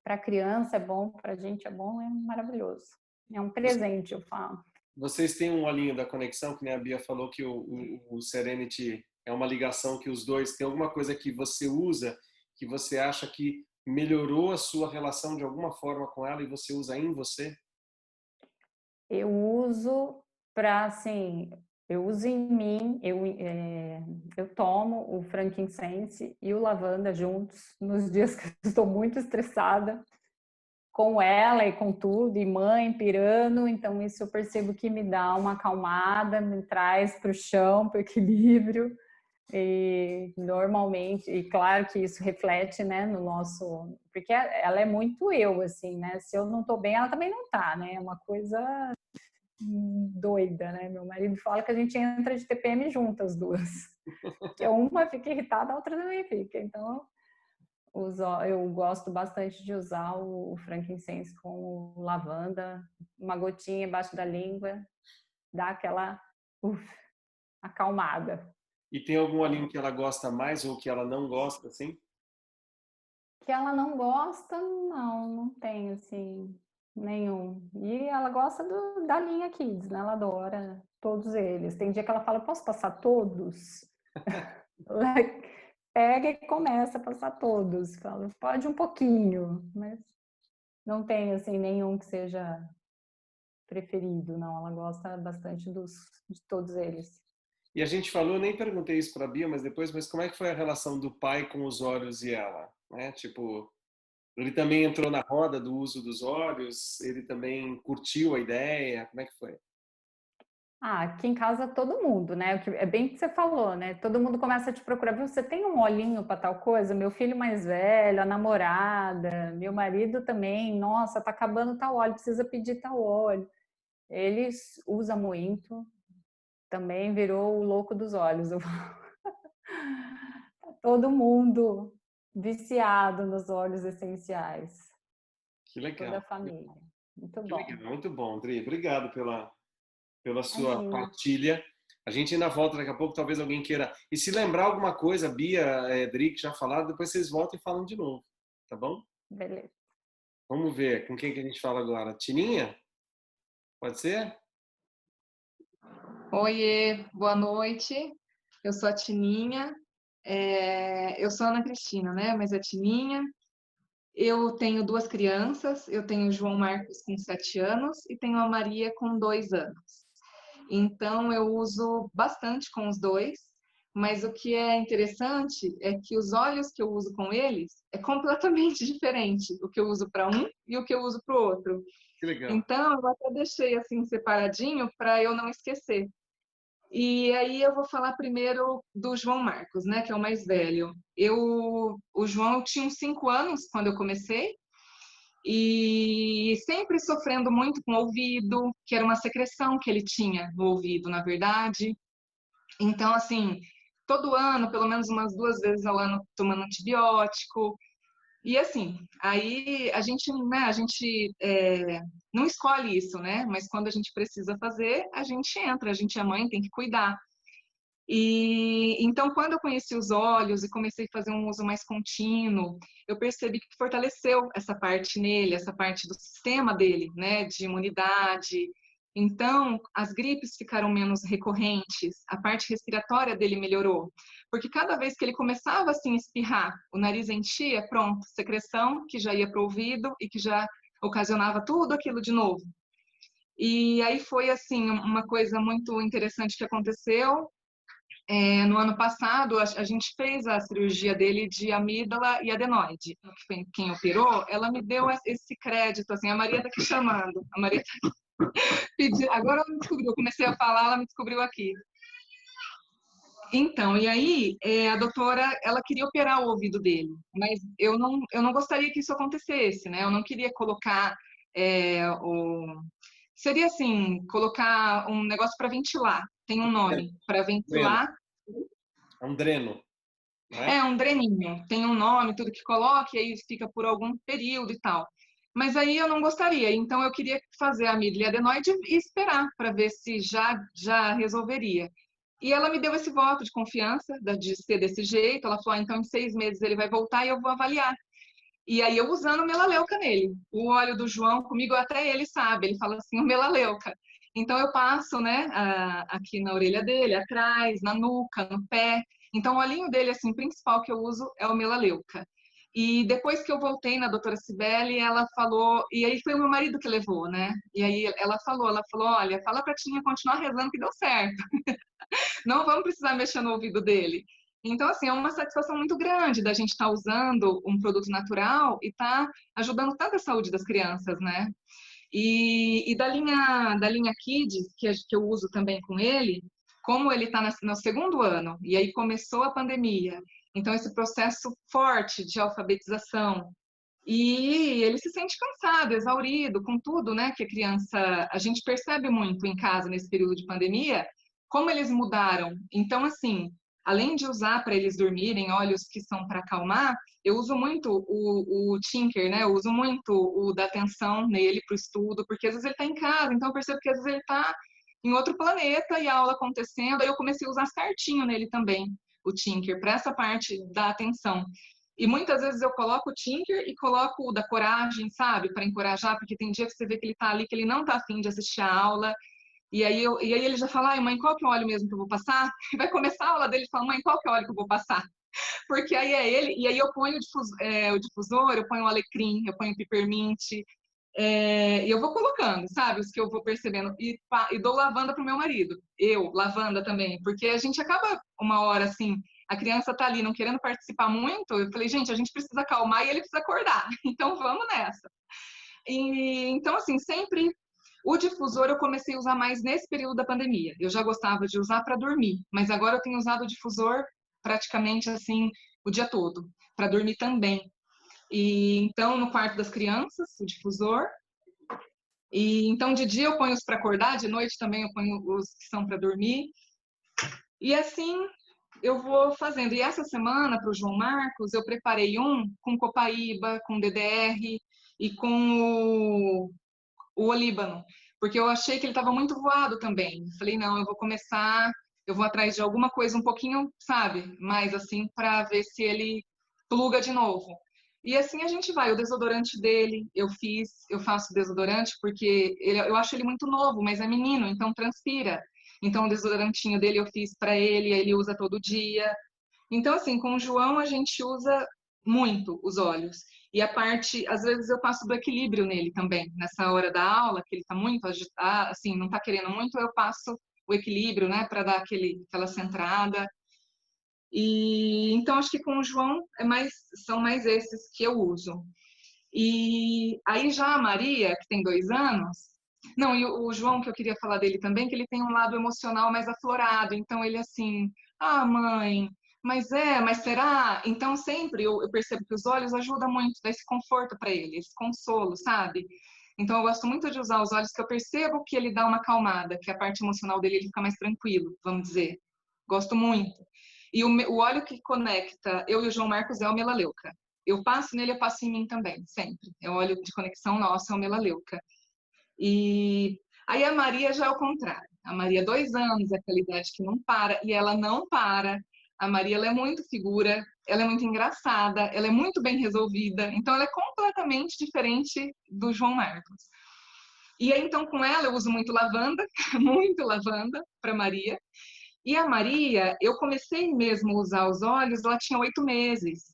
para criança é bom, para a gente é bom, é maravilhoso. É um presente, eu falo. Vocês têm um olhinho da conexão, que nem a Bia falou que o Serenity é uma ligação que os dois... Tem alguma coisa que você usa que você acha que melhorou a sua relação de alguma forma com ela e você usa em você? Eu uso para, assim, eu uso em mim, eu tomo o frankincense e o lavanda juntos nos dias que eu estou muito estressada com ela e com tudo, e mãe pirando, então isso eu percebo que me dá uma acalmada, me traz para o chão, para o equilíbrio, e normalmente, e claro que isso reflete, né, no nosso, porque ela é muito eu, assim, né, se eu não tô bem, ela também não tá, né, é uma coisa doida, né, meu marido fala que a gente entra de TPM juntas as duas, que uma fica irritada, a outra também fica, então eu gosto bastante de usar o frankincense com o lavanda, uma gotinha embaixo da língua, dá aquela acalmada. E tem algum olhinho que ela gosta mais ou que ela não gosta, assim? Que ela não gosta, não tem, assim, nenhum. E ela gosta da linha Kids, né? Ela adora todos eles. Tem dia que ela fala, posso passar todos? Ela pega e começa a passar todos. Fala, pode um pouquinho, mas não tem, assim, nenhum que seja preferido, não. Ela gosta bastante de todos eles. E a gente falou, eu nem perguntei isso para a Bia, mas como é que foi a relação do pai com os olhos e ela? Né? Tipo, ele também entrou na roda do uso dos olhos? Ele também curtiu a ideia? Como é que foi? Aqui em casa todo mundo, né? É bem o que você falou, né? Todo mundo começa a te procurar. Viu, você tem um olhinho para tal coisa? Meu filho mais velho, a namorada, meu marido também. Nossa, tá acabando tal óleo, precisa pedir tal óleo. Eles usam muito, também virou o louco dos olhos. Todo mundo viciado nos óleos essenciais. Que Toda a legal. família. Muito Que bom. legal. Muito bom, Andrei. Obrigado pela sua Imagina. partilha. A gente ainda volta daqui a pouco, talvez alguém queira. E se lembrar alguma coisa, Bia, Dri, que já falaram, depois vocês voltam e falam de novo, tá bom? Beleza. Vamos ver com quem que a gente fala agora. Tininha? Pode ser? Oiê, boa noite. Eu sou a Tininha. Eu sou a Ana Cristina, né? Mas é Tininha. Eu tenho duas crianças. Eu tenho o João Marcos com 7 anos e tenho a Maria com 2 anos. Então eu uso bastante com os dois. Mas o que é interessante é que os óleos que eu uso com eles é completamente diferente. O que eu uso para um e o que eu uso para o outro. Que legal. Então eu até deixei assim separadinho para eu não esquecer. E aí eu vou falar primeiro do João Marcos, né, que é o mais velho. O João tinha uns 5 anos quando eu comecei e sempre sofrendo muito com o ouvido, que era uma secreção que ele tinha no ouvido, na verdade. Então, assim, todo ano, pelo menos umas 2 vezes ao ano, tomando antibiótico. E assim, aí a gente não escolhe isso, né? Mas quando a gente precisa fazer, a gente entra, a gente é mãe, tem que cuidar. E então, quando eu conheci os óleos e comecei a fazer um uso mais contínuo, eu percebi que fortaleceu essa parte nele, essa parte do sistema dele, né, de imunidade. Então, as gripes ficaram menos recorrentes, a parte respiratória dele melhorou. Porque cada vez que ele começava assim a espirrar, o nariz enchia, pronto, secreção que já ia para o ouvido e que já ocasionava tudo aquilo de novo. E aí foi assim uma coisa muito interessante que aconteceu. No ano passado, a gente fez a cirurgia dele de amígdala e adenoide. Que foi quem operou, ela me deu esse crédito, assim, a Maria tá aqui chamando. A Maria tá aqui. Agora ela me descobriu, eu comecei a falar, ela me descobriu aqui. Então, e aí, a doutora, ela queria operar o ouvido dele, mas eu não gostaria que isso acontecesse, né? Eu não queria colocar seria assim, colocar um negócio para ventilar. Tem um nome para ventilar. É um dreno, não é? É um dreninho. Tem um nome, tudo que coloque, e aí fica por algum período e tal. Mas aí eu não gostaria, então eu queria fazer a amígdala e adenoide e esperar para ver se já resolveria. E ela me deu esse voto de confiança, de ser desse jeito. Ela falou, então em 6 meses ele vai voltar e eu vou avaliar. E aí eu usando melaleuca nele. O óleo do João, comigo até ele sabe, ele fala assim, o melaleuca. Então eu passo, né, aqui na orelha dele, atrás, na nuca, no pé. Então o olhinho dele, assim, principal que eu uso é o melaleuca. E depois que eu voltei na doutora Cibele, ela falou, e aí foi o meu marido que levou, né? E aí ela falou, olha, fala pra Tininha continuar rezando que deu certo. Não vamos precisar mexer no ouvido dele. Então, assim, é uma satisfação muito grande da gente estar usando um produto natural e estar ajudando tanto a saúde das crianças, né? E da linha Kids, que eu uso também com ele, como ele está no 2º ano, e aí começou a pandemia, então esse processo forte de alfabetização, e ele se sente cansado, exaurido, com tudo, né, que a gente percebe muito em casa nesse período de pandemia, como eles mudaram. Então, assim, além de usar para eles dormirem óleos que são para acalmar, eu uso muito o Tinker, né? Eu uso muito o da atenção nele para o estudo, porque às vezes ele está em casa, então eu percebo que às vezes ele está em outro planeta e a aula acontecendo, aí eu comecei a usar certinho nele também, o Tinker, para essa parte da atenção. E muitas vezes eu coloco o Tinker e coloco o da coragem, sabe? Para encorajar, porque tem dia que você vê que ele está ali, que ele não está afim de assistir a aula, e aí ele já fala, ai mãe, qual que é o óleo mesmo que eu vou passar? E vai começar a aula dele e fala, mãe, qual que é o óleo que eu vou passar? Porque aí é ele, e aí eu ponho o difusor, eu ponho o alecrim, eu ponho o piperminte, e eu vou colocando, sabe, os que eu vou percebendo, e dou lavanda pro meu marido, lavanda também, porque a gente acaba uma hora assim, a criança tá ali não querendo participar muito, eu falei, gente, a gente precisa acalmar e ele precisa acordar, então vamos nessa. Então, assim, sempre o difusor eu comecei a usar mais nesse período da pandemia. Eu já gostava de usar para dormir, mas agora eu tenho usado o difusor praticamente assim o dia todo, para dormir também. E então no quarto das crianças, o difusor. E então de dia eu ponho os para acordar, de noite também eu ponho os que são para dormir. E assim eu vou fazendo. E essa semana para o João Marcos eu preparei um com copaíba, com DDR e com o olíbano, porque eu achei que ele estava muito voado também. Falei, não, eu vou atrás de alguma coisa um pouquinho, sabe, mais assim, para ver se ele pluga de novo. E assim a gente vai. O desodorante dele, eu faço desodorante porque eu acho ele muito novo, mas é menino, então transpira. Então o desodorantinho dele eu fiz para ele, ele usa todo dia. Então, assim, com o João a gente usa muito os óleos. E a parte, às vezes eu passo do equilíbrio nele também. Nessa hora da aula, que ele está muito agitado, assim, não está querendo muito, eu passo o equilíbrio, né, para dar aquela centrada. E então acho que com o João são mais esses que eu uso. E aí já a Maria, que tem 2 anos, não, e o João, que eu queria falar dele também, que ele tem um lado emocional mais aflorado. Então ele assim, ah, mãe, mas será? Então sempre eu percebo que os olhos ajudam muito, dá esse conforto para ele, esse consolo, sabe? Então eu gosto muito de usar os olhos que eu percebo que ele dá uma acalmada, que a parte emocional dele ele fica mais tranquilo, vamos dizer. Gosto muito. E o óleo que conecta eu e o João Marcos é o melaleuca. Eu passo nele, eu passo em mim também, sempre. É o óleo de conexão nosso, é o melaleuca. E aí a Maria já é o contrário. A Maria, 2 anos, é aquela idade que não para, e ela não para. A Maria, ela é muito figura, ela é muito engraçada, ela é muito bem resolvida, então ela é completamente diferente do João Marcos. E aí, então, com ela, eu uso muito lavanda, muito lavanda para Maria. E a Maria, eu comecei mesmo a usar os óleos, ela tinha 8 meses.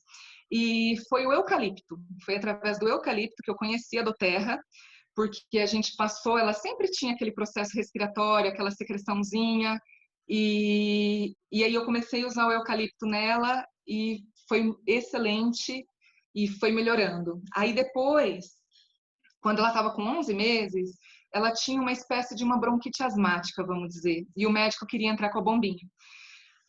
E foi o eucalipto, foi através do eucalipto que eu conheci a doTERRA, porque a gente passou, ela sempre tinha aquele processo respiratório, aquela secreçãozinha, e aí eu comecei a usar o eucalipto nela e foi excelente e foi melhorando. Aí depois, quando ela estava com 11 meses, ela tinha uma espécie de uma bronquite asmática, vamos dizer, e o médico queria entrar com a bombinha.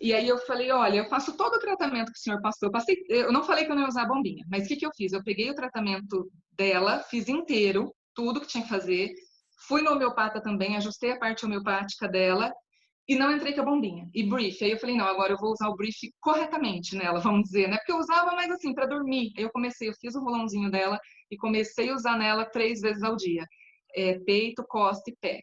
E aí eu falei, olha, eu faço todo o tratamento que o senhor passou. Eu não falei que eu não ia usar a bombinha, mas o que eu fiz? Eu peguei o tratamento dela, fiz inteiro, tudo que tinha que fazer, fui no homeopata também, ajustei a parte homeopática dela e não entrei com a bombinha. E brief, aí eu falei, não, agora eu vou usar o brief corretamente nela, vamos dizer, né? Porque eu usava mais assim, para dormir. Aí eu fiz o rolãozinho dela e comecei a usar nela 3 vezes ao dia. Peito, costa e pé.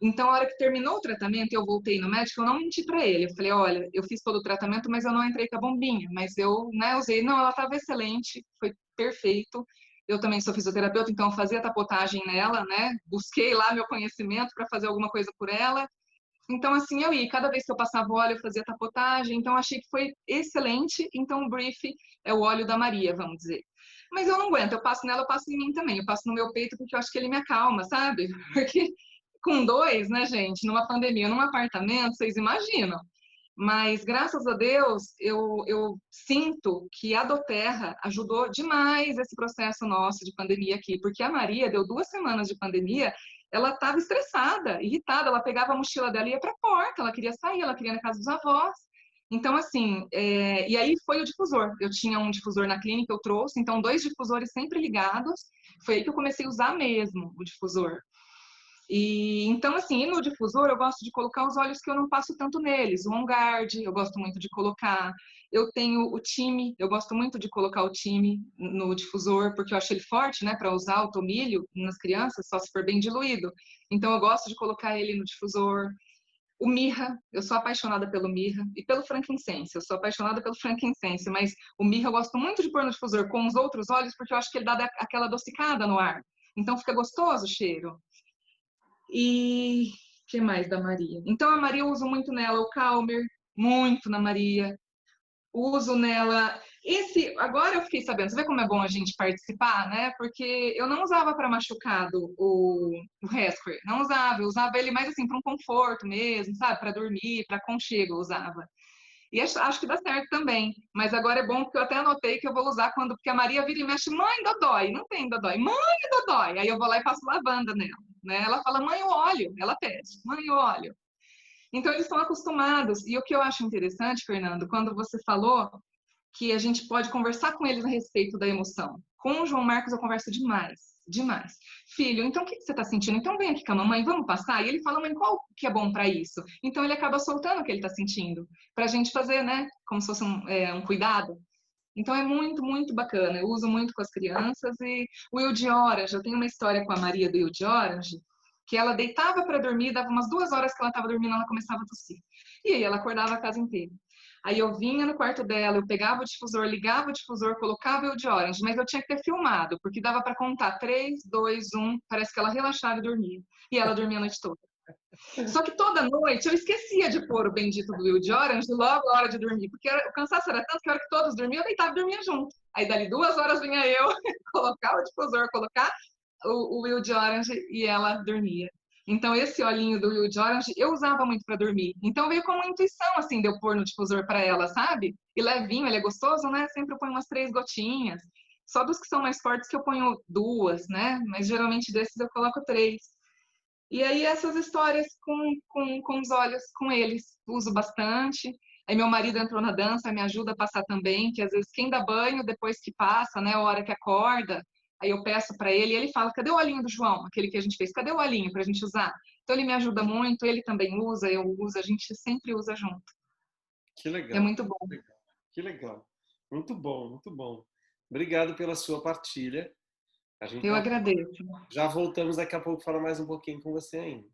Então, a hora que terminou o tratamento, eu voltei no médico, eu não menti para ele. Eu falei, olha, eu fiz todo o tratamento, mas eu não entrei com a bombinha. Mas eu, né, usei. Não, ela estava excelente, foi perfeito. Eu também sou fisioterapeuta, então eu fazia tapotagem nela, né? Busquei lá meu conhecimento para fazer alguma coisa por ela. Então, assim, eu ia. Cada vez que eu passava o óleo, eu fazia tapotagem. Então, achei que foi excelente. Então, o brief é o óleo da Maria, vamos dizer. Mas eu não aguento. Eu passo nela, eu passo em mim também. Eu passo no meu peito porque eu acho que ele me acalma, sabe? Porque com 2, né, gente, numa pandemia, num apartamento, vocês imaginam. Mas, graças a Deus, eu sinto que a doTERRA ajudou demais esse processo nosso de pandemia aqui, porque a Maria deu 2 semanas de pandemia, ela estava estressada, irritada, ela pegava a mochila dela e ia para a porta, ela queria sair, ela queria ir na casa dos avós. Então, assim, e aí foi o difusor. Eu tinha um difusor na clínica, eu trouxe, então 2 difusores sempre ligados. Foi aí que eu comecei a usar mesmo o difusor. E então, assim, no difusor eu gosto de colocar os óleos que eu não passo tanto neles. O On Guard, eu gosto muito de colocar. Eu tenho o time, eu gosto muito de colocar o time no difusor, porque eu acho ele forte, né, para usar o tomilho nas crianças, só se for bem diluído. Então, eu gosto de colocar ele no difusor. O mirra, eu sou apaixonada pelo mirra e pelo frankincense. Eu sou apaixonada pelo frankincense, mas o mirra eu gosto muito de pôr no difusor com os outros óleos, porque eu acho que ele dá aquela adocicada no ar. Então, fica gostoso o cheiro. E o que mais da Maria? Então, a Maria eu uso muito nela o Calmer, muito na Maria. Uso nela. Agora eu fiquei sabendo, você vê como é bom a gente participar, né? Porque eu não usava para machucado o Rescue, não usava, eu usava ele mais assim para um conforto mesmo, sabe? Para dormir, para aconchego eu usava. E acho que dá certo também. Mas agora é bom porque eu até anotei que eu vou usar porque a Maria vira e mexe, mãe, dodói. Não tem dodói. Mãe, dodói. Aí eu vou lá e passo lavanda nela. Né? Ela fala, mãe, o óleo. Ela pede, mãe, o óleo. Então eles estão acostumados. E o que eu acho interessante, Fernando, quando você falou que a gente pode conversar com eles a respeito da emoção. Com o João Marcos eu converso demais, demais. Filho, então o que você está sentindo? Então vem aqui com a mamãe, vamos passar? E ele fala, mãe, qual que é bom para isso? Então ele acaba soltando o que ele está sentindo, para a gente fazer, né? Como se fosse um cuidado. Então é muito, muito bacana. Eu uso muito com as crianças. E o Will de Orange, eu tenho uma história com a Maria do Will de Orange, que ela deitava para dormir, dava umas 2 horas que ela estava dormindo, ela começava a tossir. E aí ela acordava a casa inteira. Aí eu vinha no quarto dela, eu pegava o difusor, ligava o difusor, colocava o de Orange, mas eu tinha que ter filmado, porque dava para contar 3, 2, 1, parece que ela relaxava e dormia. E ela dormia a noite toda. Só que toda noite eu esquecia de pôr o bendito do Will de Orange logo a hora de dormir, porque o cansaço era tanto que a hora que todos dormiam, eu deitava e dormia junto. Aí dali 2 horas vinha eu colocar o difusor, colocar o Will de Orange e ela dormia. Então, esse olhinho do Will de Orange eu usava muito para dormir. Então, veio como uma intuição, assim, de eu pôr no difusor para ela, sabe? E levinho, ele é gostoso, né? Sempre eu ponho umas 3 gotinhas. Só dos que são mais fortes que eu ponho 2, né? Mas geralmente desses eu coloco 3. E aí, essas histórias com os olhos, com eles, uso bastante. Aí, meu marido entrou na dança, me ajuda a passar também, que às vezes quem dá banho depois que passa, né? A hora que acorda. Aí eu peço para ele e ele fala, cadê o olhinho do João? Aquele que a gente fez, cadê o olhinho para a gente usar? Então ele me ajuda muito, ele também usa, eu uso, a gente sempre usa junto. Que legal. É muito bom. Que legal. Muito bom, muito bom. Obrigado pela sua partilha. Eu agradeço. Já voltamos daqui a pouco falar mais um pouquinho com você ainda.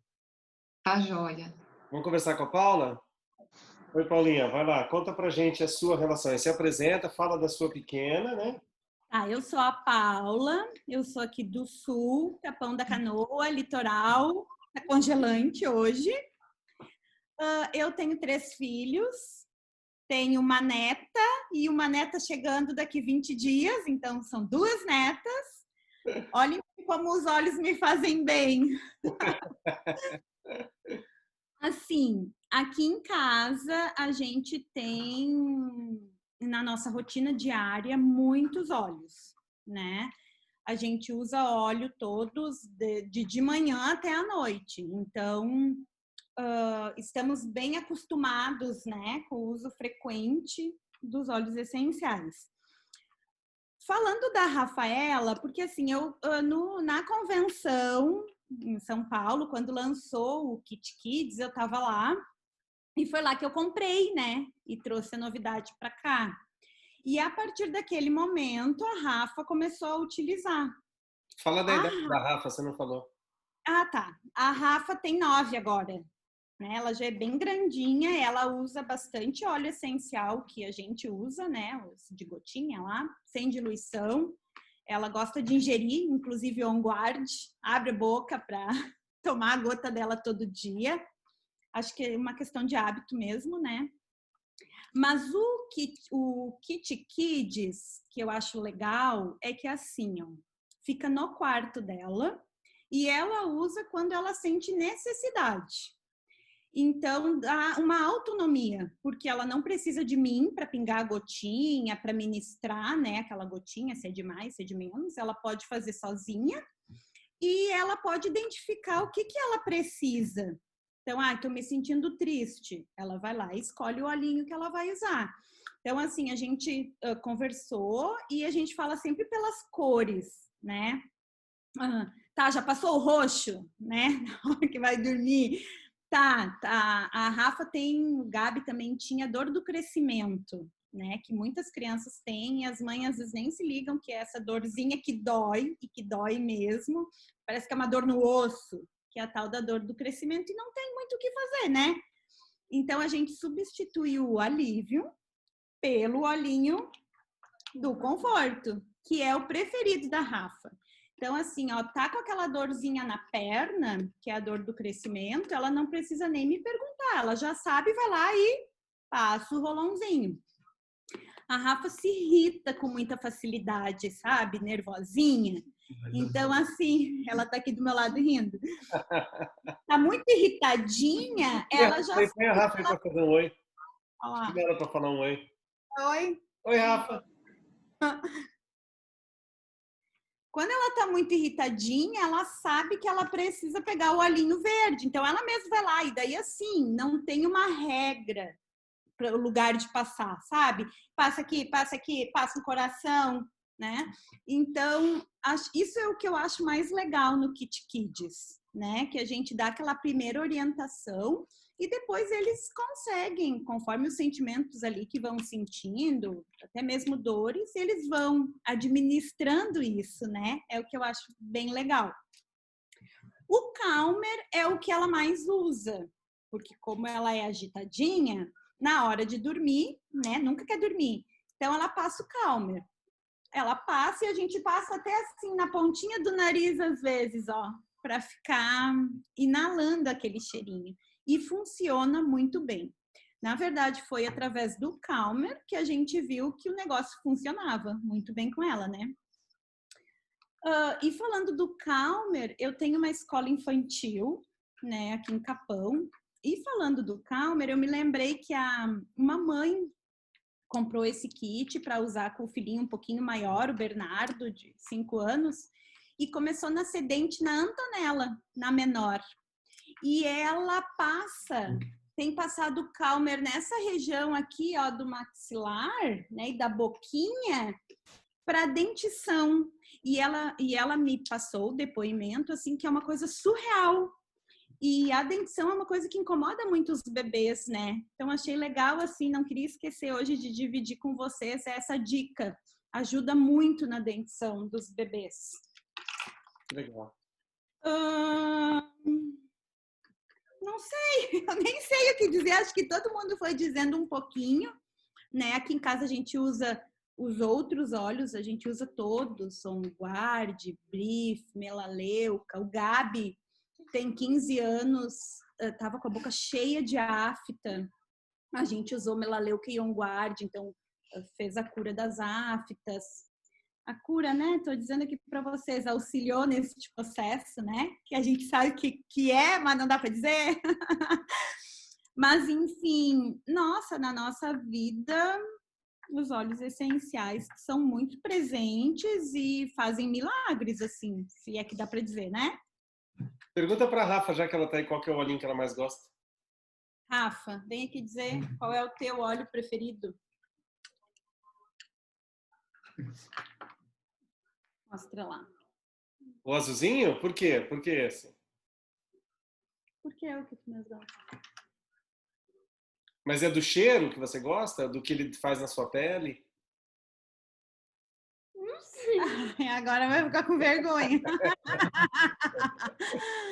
Tá joia. Vamos conversar com a Paula? Oi, Paulinha, vai lá, conta pra gente a sua relação. Aí se apresenta, fala da sua pequena, né? Eu sou a Paula, eu sou aqui do Sul, Capão da Canoa, litoral, tá congelante hoje. Eu tenho 3 filhos, tenho uma neta e uma neta chegando daqui 20 dias, então são 2 netas. Olhem como os olhos me fazem bem. Assim, aqui em casa a gente tem, na nossa rotina diária, muitos óleos, né? A gente usa óleo todos de manhã até à noite. Então, estamos bem acostumados, né, com o uso frequente dos óleos essenciais. Falando da Rafaela, porque assim, na convenção em São Paulo, quando lançou o Kit Kids, eu estava lá e foi lá que eu comprei, né? E trouxe a novidade para cá. E a partir daquele momento, a Rafa começou a utilizar. Fala da idade da Rafa, você não falou. Tá. A Rafa tem 9 agora. Né? Ela já é bem grandinha, ela usa bastante óleo essencial que a gente usa, né? Os de gotinha lá, sem diluição. Ela gosta de ingerir, inclusive On Guard, abre a boca para tomar a gota dela todo dia. Acho que é uma questão de hábito mesmo, né? Mas o Kit Kids, que eu acho legal, é que assim, ó, fica no quarto dela e ela usa quando ela sente necessidade. Então, dá uma autonomia, porque ela não precisa de mim para pingar a gotinha, para ministrar, né, aquela gotinha, se é de mais, se é de menos, ela pode fazer sozinha e ela pode identificar o que ela precisa. Então, estou me sentindo triste. Ela vai lá e escolhe o olhinho que ela vai usar. Então, assim, a gente conversou e a gente fala sempre pelas cores, né? Já passou o roxo, né? Na hora que vai dormir. Tá. A Rafa o Gabi também tinha dor do crescimento, né? Que muitas crianças têm e as mães às vezes nem se ligam que é essa dorzinha que dói, e que dói mesmo. Parece que é uma dor no osso, que é a tal da dor do crescimento e não tem muito o que fazer, né? Então, a gente substituiu o alívio pelo olhinho do conforto, que é o preferido da Rafa. Então, assim, ó, tá com aquela dorzinha na perna, que é a dor do crescimento, ela não precisa nem me perguntar, ela já sabe, vai lá e passa o rolãozinho. A Rafa se irrita com muita facilidade, sabe? Nervosinha. Então, assim, ela tá aqui do meu lado rindo. Tá muito irritadinha, ela já... Põe a Rafa aí pra fazer um oi. Olha lá. Ela pra falar um oi. Oi. Oi, Rafa. Quando ela tá muito irritadinha, ela sabe que ela precisa pegar o olhinho verde. Então, ela mesma vai lá. E daí, assim, não tem uma regra para o lugar de passar, sabe? Passa aqui, passa no coração, né? Então, isso é o que eu acho mais legal no Kit Kids, né? Que a gente dá aquela primeira orientação e depois eles conseguem, conforme os sentimentos ali que vão sentindo, até mesmo dores, eles vão administrando isso, né? É o que eu acho bem legal. O Calmer é o que ela mais usa, porque como ela é agitadinha, na hora de dormir, né? Nunca quer dormir. Então, ela passa o Calmer. Ela passa e a gente passa até assim na pontinha do nariz, às vezes, ó, para ficar inalando aquele cheirinho. E funciona muito bem. Na verdade, foi através do Calmer que a gente viu que o negócio funcionava muito bem com ela, né? E falando do Calmer, eu tenho uma escola infantil, né, aqui em Capão. E falando do Calmer, eu me lembrei que uma mãe comprou esse kit para usar com o filhinho um pouquinho maior, o Bernardo, de 5 anos, e começou a nascer dente na Antonella, na menor. E ela tem passado Calmer nessa região aqui, ó, do maxilar, né, e da boquinha, para dentição. E ela me passou o depoimento, assim, que é uma coisa surreal. E a dentição é uma coisa que incomoda muito os bebês, né? Então, achei legal, assim, não queria esquecer hoje de dividir com vocês essa dica. Ajuda muito na dentição dos bebês. Legal. Não sei, eu nem sei o que dizer. Acho que todo mundo foi dizendo um pouquinho, né? Aqui em casa a gente usa os outros óleos a gente usa todos, On Guard, Brief, Melaleuca. O Gabi tem 15 anos, estava com a boca cheia de afta. A gente usou Melaleuca e On Guard, então fez a cura das aftas. A cura, né? Estou dizendo aqui para vocês, auxiliou nesse processo, né? Que a gente sabe que é, mas não dá para dizer. Mas, enfim, nossa, na nossa vida, os óleos essenciais são muito presentes e fazem milagres, assim, se é que dá para dizer, né? Pergunta para a Rafa, já que ela tá aí, qual que é o olhinho que ela mais gosta? Rafa, vem aqui dizer qual é o teu óleo preferido. Mostra lá. O azulzinho? Por quê? Por que esse? Por que é o que tu mais gosta? Mas é do cheiro que você gosta? Do que ele faz na sua pele? Agora vai ficar com vergonha.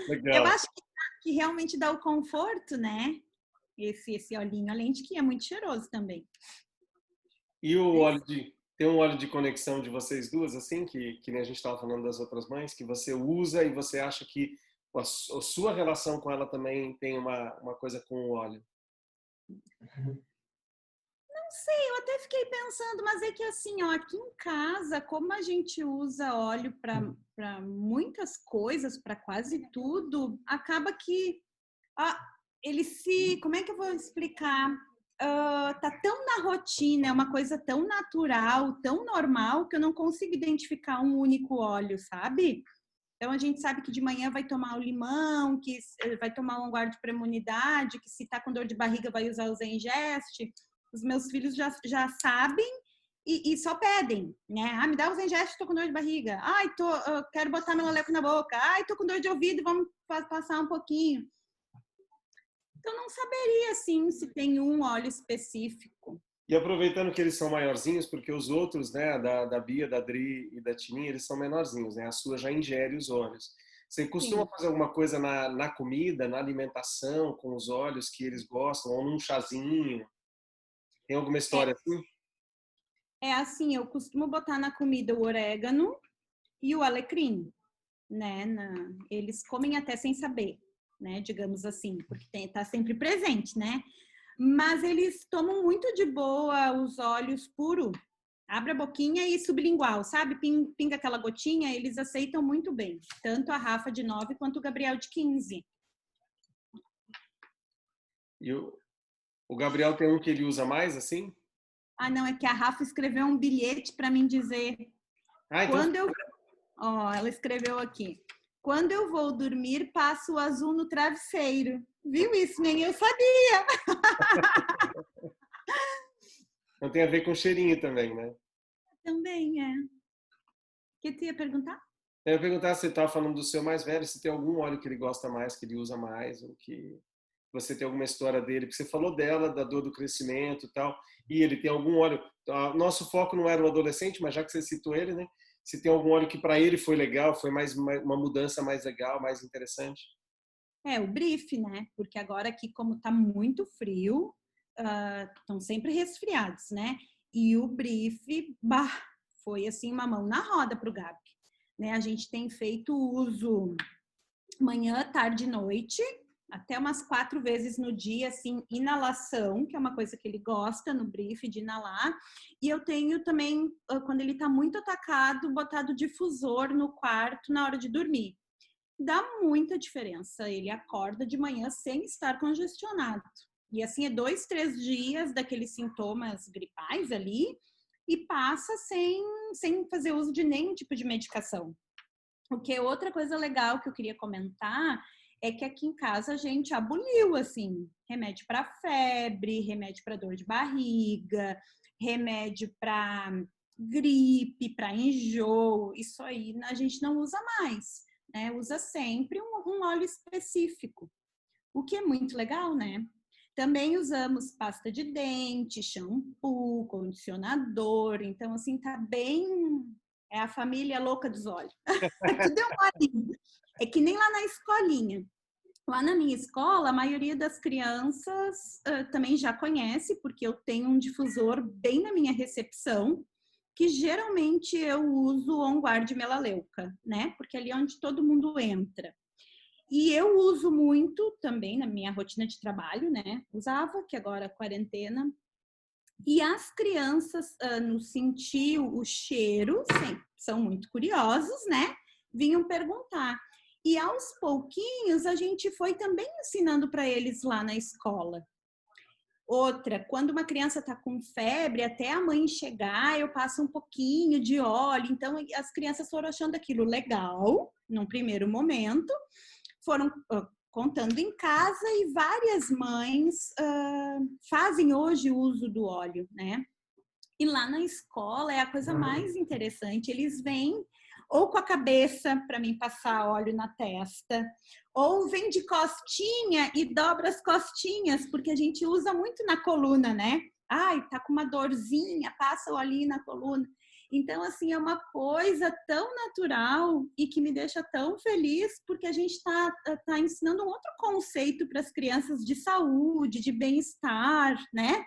Legal. Eu acho que realmente dá o conforto, né? Esse olhinho, além de que é muito cheiroso também. E o óleo tem um óleo de conexão de vocês duas, assim, que nem a gente estava falando das outras mães, que você usa e você acha que a sua relação com ela também tem uma coisa com o óleo? Não sei, eu até fiquei pensando, mas é que assim, ó, aqui em casa, como a gente usa óleo para muitas coisas, para quase tudo, acaba que ele se... Como é que eu vou explicar? Tá tão na rotina, é uma coisa tão natural, tão normal, que eu não consigo identificar um único óleo, sabe? Então, a gente sabe que de manhã vai tomar o limão, que vai tomar um guarda para imunidade, que se tá com dor de barriga vai usar o Zengest. Os meus filhos já sabem e só pedem, né? Me dá o Zengest, tô com dor de barriga. Quero botar Melaleuca na boca. Tô com dor de ouvido, vamos passar um pouquinho. Então, não saberia, assim, se tem um óleo específico. E aproveitando que eles são maiorzinhos, porque os outros, né, da Bia, da Dri e da Tininha, eles são menorzinhos, né? A sua já ingere os óleos. Você costuma fazer alguma coisa na comida, na alimentação, com os óleos que eles gostam, ou num chazinho? Tem alguma história assim? É assim, eu costumo botar na comida o orégano e o alecrim, né? Eles comem até sem saber, né? Digamos assim, porque tá sempre presente, né? Mas eles tomam muito de boa os óleos puro. Abre a boquinha e sublingual, sabe? Pinga aquela gotinha, eles aceitam muito bem. Tanto a Rafa de 9 quanto o Gabriel de 15. E o Gabriel tem um que ele usa mais, assim? Não, é que a Rafa escreveu um bilhete para mim dizer... Então... ela escreveu aqui. Quando eu vou dormir, passo o azul no travesseiro. Viu isso? Nem eu sabia. Não tem a ver com cheirinho também, né? Também, é. O que tu ia perguntar? Eu ia perguntar se você estava falando do seu mais velho, se tem algum óleo que ele gosta mais, que ele usa mais, ou que você tem alguma história dele, porque você falou dela, da dor do crescimento e tal, e ele tem algum óleo... Nosso foco não era o adolescente, mas já que você citou ele, né? Se tem algum óleo que para ele foi legal, foi mais uma mudança mais legal, mais interessante? O Brief, né? Porque agora aqui, como tá muito frio, estão sempre resfriados, né? E o Brief, foi assim uma mão na roda pro Gabi, né? A gente tem feito uso manhã, tarde e noite, até umas 4 vezes no dia, assim, inalação, que é uma coisa que ele gosta no Brief, de inalar. E eu tenho também, quando ele tá muito atacado, botado difusor no quarto na hora de dormir. Dá muita diferença. Ele acorda de manhã sem estar congestionado. E assim, é 2, 3 dias daqueles sintomas gripais ali e passa sem fazer uso de nenhum tipo de medicação. Porque outra coisa legal que eu queria comentar é que aqui em casa a gente aboliu, assim, remédio para febre, remédio para dor de barriga, remédio para gripe, para enjoo. Isso aí a gente não usa mais, né? Usa sempre um óleo específico, o que é muito legal, né? Também usamos pasta de dente, shampoo, condicionador. Então, assim, tá bem... É a família louca dos óleos. Tudo é um olhinho. É que nem lá na escolinha. Lá na minha escola, a maioria das crianças também já conhece, porque eu tenho um difusor bem na minha recepção. que geralmente eu uso On Guard melaleuca, né? Porque ali é onde todo mundo entra. E eu uso muito também na minha rotina de trabalho, né? Usava, que agora é quarentena. E as crianças, no sentir o cheiro, sim, são muito curiosos, né? Vinham perguntar. E aos pouquinhos a gente foi também ensinando para eles lá na escola. Outra, quando uma criança está com febre, até a mãe chegar, eu passo um pouquinho de óleo. Então, as crianças foram achando aquilo legal, num primeiro momento, foram contando em casa e várias mães fazem hoje o uso do óleo, né? E lá na escola é a coisa mais interessante. Eles vêm ou com a cabeça para mim passar óleo na testa, ou vem de costinha e dobra as costinhas, porque a gente usa muito na coluna, né? Ai, tá com uma dorzinha, passa o olhinho na coluna. Então, assim, é uma coisa tão natural e que me deixa tão feliz, porque a gente tá ensinando um outro conceito para as crianças de saúde, de bem-estar, né?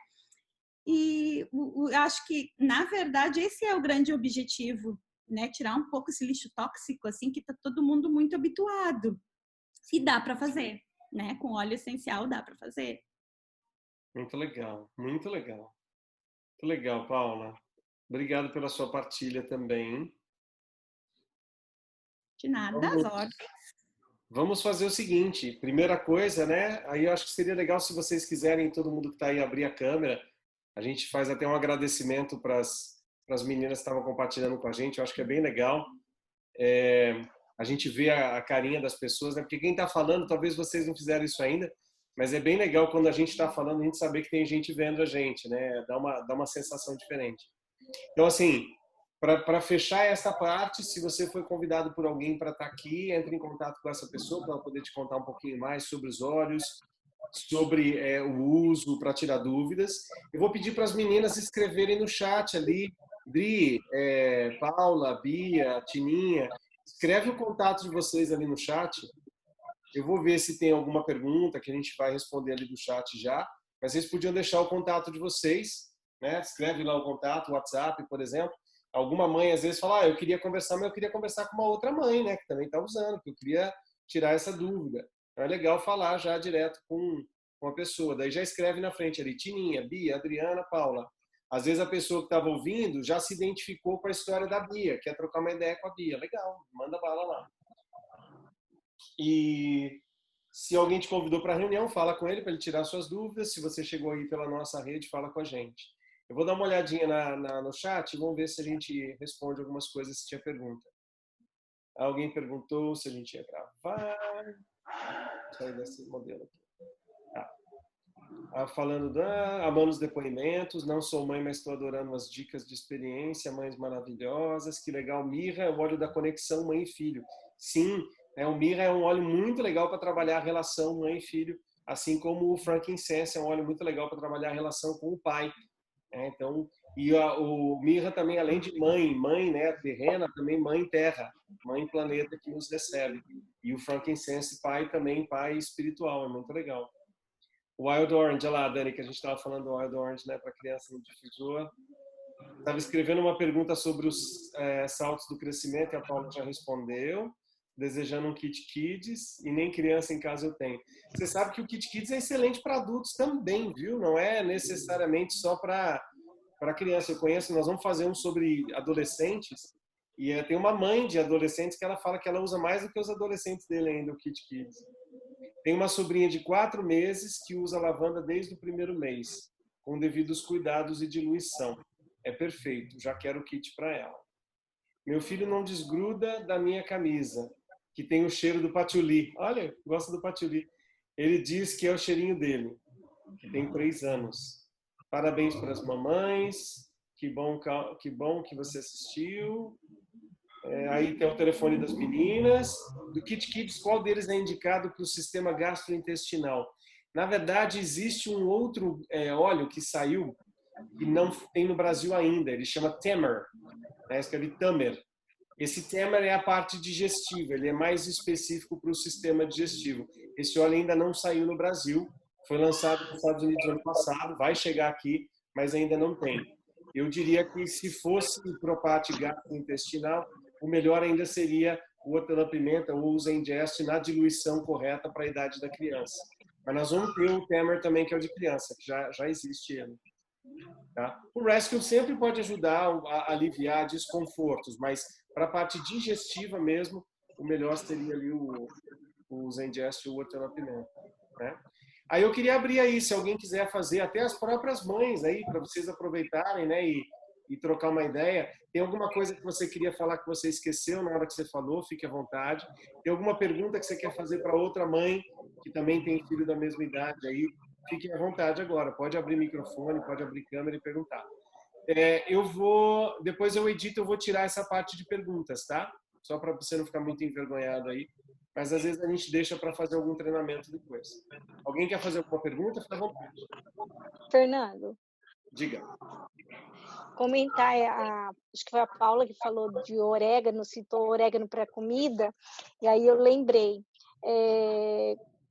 E acho que, na verdade, esse é o grande objetivo, né? Tirar um pouco esse lixo tóxico, assim, que tá todo mundo muito habituado. E dá para fazer, né? Com óleo essencial dá para fazer. Muito legal, muito legal. Muito legal, Paula. Obrigado pela sua partilha também. De nada, as ordens. Vamos fazer o seguinte, primeira coisa, né? Aí eu acho que seria legal se vocês quiserem, todo mundo que está aí, abrir a câmera. A gente faz até um agradecimento para as meninas que estavam compartilhando com a gente. Eu acho que é bem legal. A gente vê a carinha das pessoas, né? Porque quem está falando, talvez vocês não fizeram isso ainda, mas é bem legal quando a gente está falando, a gente saber que tem gente vendo a gente, né? Dá uma sensação diferente. Então, assim, para fechar essa parte, se você foi convidado por alguém para estar aqui, entre em contato com essa pessoa para ela poder te contar um pouquinho mais sobre os olhos, sobre o uso, para tirar dúvidas. Eu vou pedir para as meninas escreverem no chat ali, Dri, Paula, Bia, Tininha, escreve o contato de vocês ali no chat. Eu vou ver se tem alguma pergunta que a gente vai responder ali do chat já, mas vocês podiam deixar o contato de vocês, né? Escreve lá o contato, o WhatsApp, por exemplo. Alguma mãe às vezes fala, eu queria conversar, mas eu queria conversar com uma outra mãe, né? Que também está usando, que eu queria tirar essa dúvida. Então é legal falar já direto com a pessoa. Daí já escreve na frente ali, Tininha, Bia, Adriana, Paula. Às vezes a pessoa que estava ouvindo já se identificou com a história da Bia, quer trocar uma ideia com a Bia. Legal, manda bala lá. E se alguém te convidou para a reunião, fala com ele para ele tirar suas dúvidas. Se você chegou aí pela nossa rede, fala com a gente. Eu vou dar uma olhadinha no chat e vamos ver se a gente responde algumas coisas se tinha pergunta. Alguém perguntou se a gente ia gravar. Vou sair desse modelo aqui. Tá. Falando amando os depoimentos, não sou mãe, mas estou adorando as dicas de experiência, mães maravilhosas, que legal. Mirra é o óleo da conexão mãe e filho. Sim, o mirra é um óleo muito legal para trabalhar a relação mãe e filho, assim como o frankincense é um óleo muito legal para trabalhar a relação com o pai. Então, e o mirra também, além de mãe, né, terrena, também mãe terra, mãe planeta que nos recebe. E o frankincense pai também, pai espiritual, é muito legal. O Wild Orange, olha lá, Dani, que a gente estava falando do Wild Orange, né, para criança no difusor. Estava escrevendo uma pergunta sobre os saltos do crescimento e a Paula já respondeu. Desejando um Kit Kids e nem criança em casa eu tenho. Você sabe que o Kit Kids é excelente para adultos também, viu? Não é necessariamente só para criança. Eu conheço, nós vamos fazer um sobre adolescentes e tem uma mãe de adolescentes que ela fala que ela usa mais do que os adolescentes dele ainda, o Kit Kids. Tem uma sobrinha de 4 meses que usa lavanda desde o primeiro mês, com devidos cuidados e diluição. É perfeito, já quero o kit para ela. Meu filho não desgruda da minha camisa, que tem o cheiro do patchouli. Olha, gosta do patchouli. Ele diz que é o cheirinho dele, que tem 3 anos. Parabéns para as mamães. Que bom que você assistiu. Aí tem o telefone das meninas. Do Kit Kids, qual deles é indicado para o sistema gastrointestinal? Na verdade, existe um outro óleo que saiu, que não tem no Brasil ainda. Ele chama Temer. Escreve Tamer. Esse Temer é a parte digestiva, ele é mais específico para o sistema digestivo. Esse óleo ainda não saiu no Brasil, foi lançado nos Estados Unidos no ano passado, vai chegar aqui, mas ainda não tem. eu diria que se fosse propate gastrointestinal, o melhor ainda seria o hortelã-pimenta ou o Zengest na diluição correta para a idade da criança. Mas nós vamos ter o Temer também, que é o de criança, que já existe ele. Tá? O Rescue sempre pode ajudar a aliviar desconfortos, mas para a parte digestiva mesmo, o melhor seria ali o Zengest ou o hortelã-pimenta. Né? Aí eu queria abrir aí, se alguém quiser fazer, até as próprias mães aí, para vocês aproveitarem, né, e trocar uma ideia. Tem alguma coisa que você queria falar que você esqueceu na hora que você falou? Fique à vontade. Tem alguma pergunta que você quer fazer para outra mãe que também tem filho da mesma idade aí? Fiquem à vontade agora. Pode abrir microfone, pode abrir câmera e perguntar. Depois eu edito, eu vou tirar essa parte de perguntas, tá? Só para você não ficar muito envergonhado aí. Mas às vezes a gente deixa para fazer algum treinamento depois. Alguém quer fazer alguma pergunta? Fica à vontade. Fernando, Diga. comentar, acho que foi a Paula que falou de orégano, citou orégano para comida, e aí eu lembrei.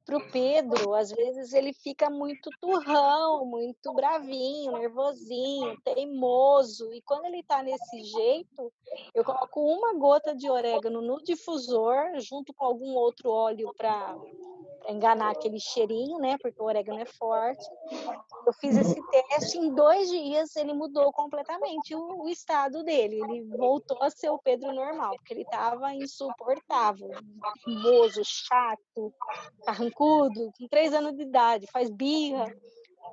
Para o Pedro, às vezes ele fica muito turrão, muito bravinho, nervosinho, teimoso. E quando ele está nesse jeito, eu coloco uma gota de orégano no difusor, junto com algum outro óleo para enganar aquele cheirinho, né? Porque o orégano é forte. Eu fiz esse teste, em 2 dias ele mudou completamente o estado dele. Ele voltou a ser o Pedro normal, porque ele estava insuportável, teimoso, chato, carrancudo, com 3 anos de idade, faz birra.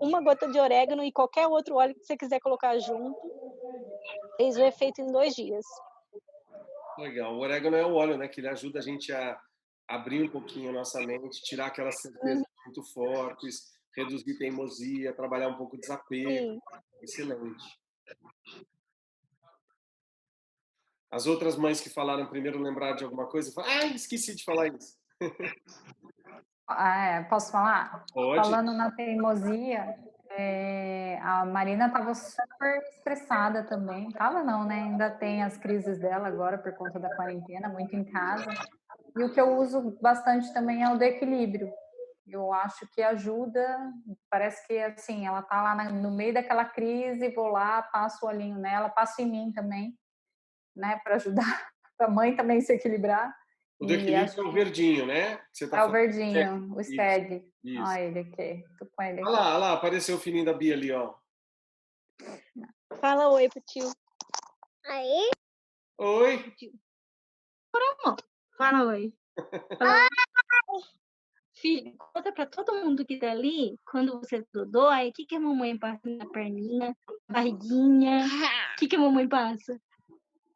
Uma gota de orégano e qualquer outro óleo que você quiser colocar junto, fez o efeito em 2 dias. Legal. O orégano é o óleo, né? Que ele ajuda a gente a abrir um pouquinho a nossa mente, tirar aquelas certezas muito fortes, reduzir teimosia, trabalhar um pouco o desapego. Sim. Excelente. As outras mães que falaram primeiro lembrar de alguma coisa, esqueci de falar isso. Posso falar? Pode. Falando na teimosia, a Marina estava super estressada também. Tava não, né? Ainda tem as crises dela agora por conta da quarentena, muito em casa. E o que eu uso bastante também é o do equilíbrio. Eu acho que ajuda, parece que assim, ela tá lá no meio daquela crise, vou lá, passo o olhinho nela, passo em mim também, né, para ajudar a mãe também se equilibrar. O do equilíbrio é o verdinho, né? Que você tá o verdinho, o stag. Isso. Olha ele aqui, tô com ele aqui. Olha lá, apareceu o filhinho da Bia ali, ó. Fala oi pro tio. Aí? Oi. Fala oi. Fala. Filho, conta pra todo mundo que tá ali, quando você dodô, aí o que a mamãe passa na perninha, barriguinha, o que a mamãe passa?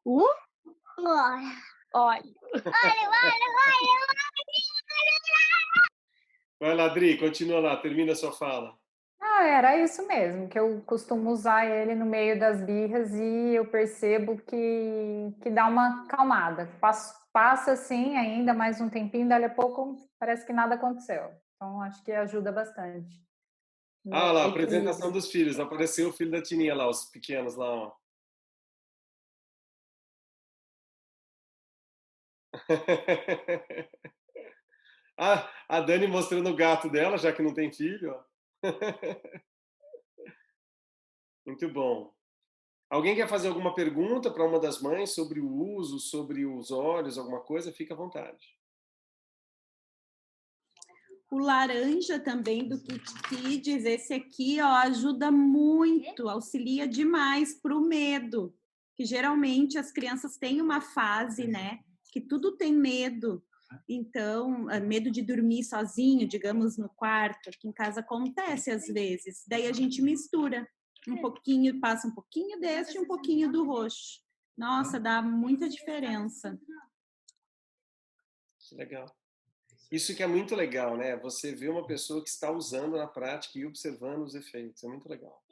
Olha. Olha. Vai lá, Adri, continua lá, termina a sua fala. Era isso mesmo, que eu costumo usar ele no meio das birras e eu percebo que dá uma acalmada. Passa assim ainda mais um tempinho, dali a pouco parece que nada aconteceu. Então acho que ajuda bastante. Lá, apresentação dos filhos. Apareceu o filho da Tininha lá, os pequenos lá, ó. A Dani mostrando o gato dela, já que não tem filho, ó. Muito bom. Alguém quer fazer alguma pergunta para uma das mães sobre o uso, sobre os olhos, alguma coisa? Fica à vontade. O laranja também do Kit Kids, esse aqui, ó, ajuda muito, auxilia demais para o medo, que geralmente as crianças têm uma fase, né, que tudo tem medo. Então, medo de dormir sozinho, digamos, no quarto, aqui em casa acontece às vezes. Daí a gente mistura um pouquinho, passa um pouquinho deste e um pouquinho do roxo. Nossa, dá muita diferença. Legal. Isso que é muito legal, né? Você vê uma pessoa que está usando na prática e observando os efeitos. É muito legal.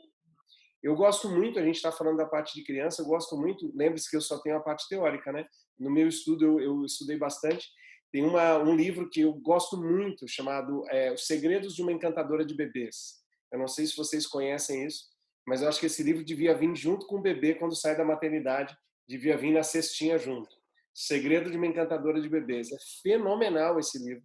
Eu gosto muito, a gente está falando da parte de criança, eu gosto muito, lembre-se que eu só tenho a parte teórica, né? No meu estudo eu estudei bastante. Tem um livro que eu gosto muito, chamado Os Segredos de uma Encantadora de Bebês. Eu não sei se vocês conhecem isso, mas eu acho que esse livro devia vir junto com o bebê quando sai da maternidade, devia vir na cestinha junto. Segredo de uma Encantadora de Bebês. É fenomenal esse livro.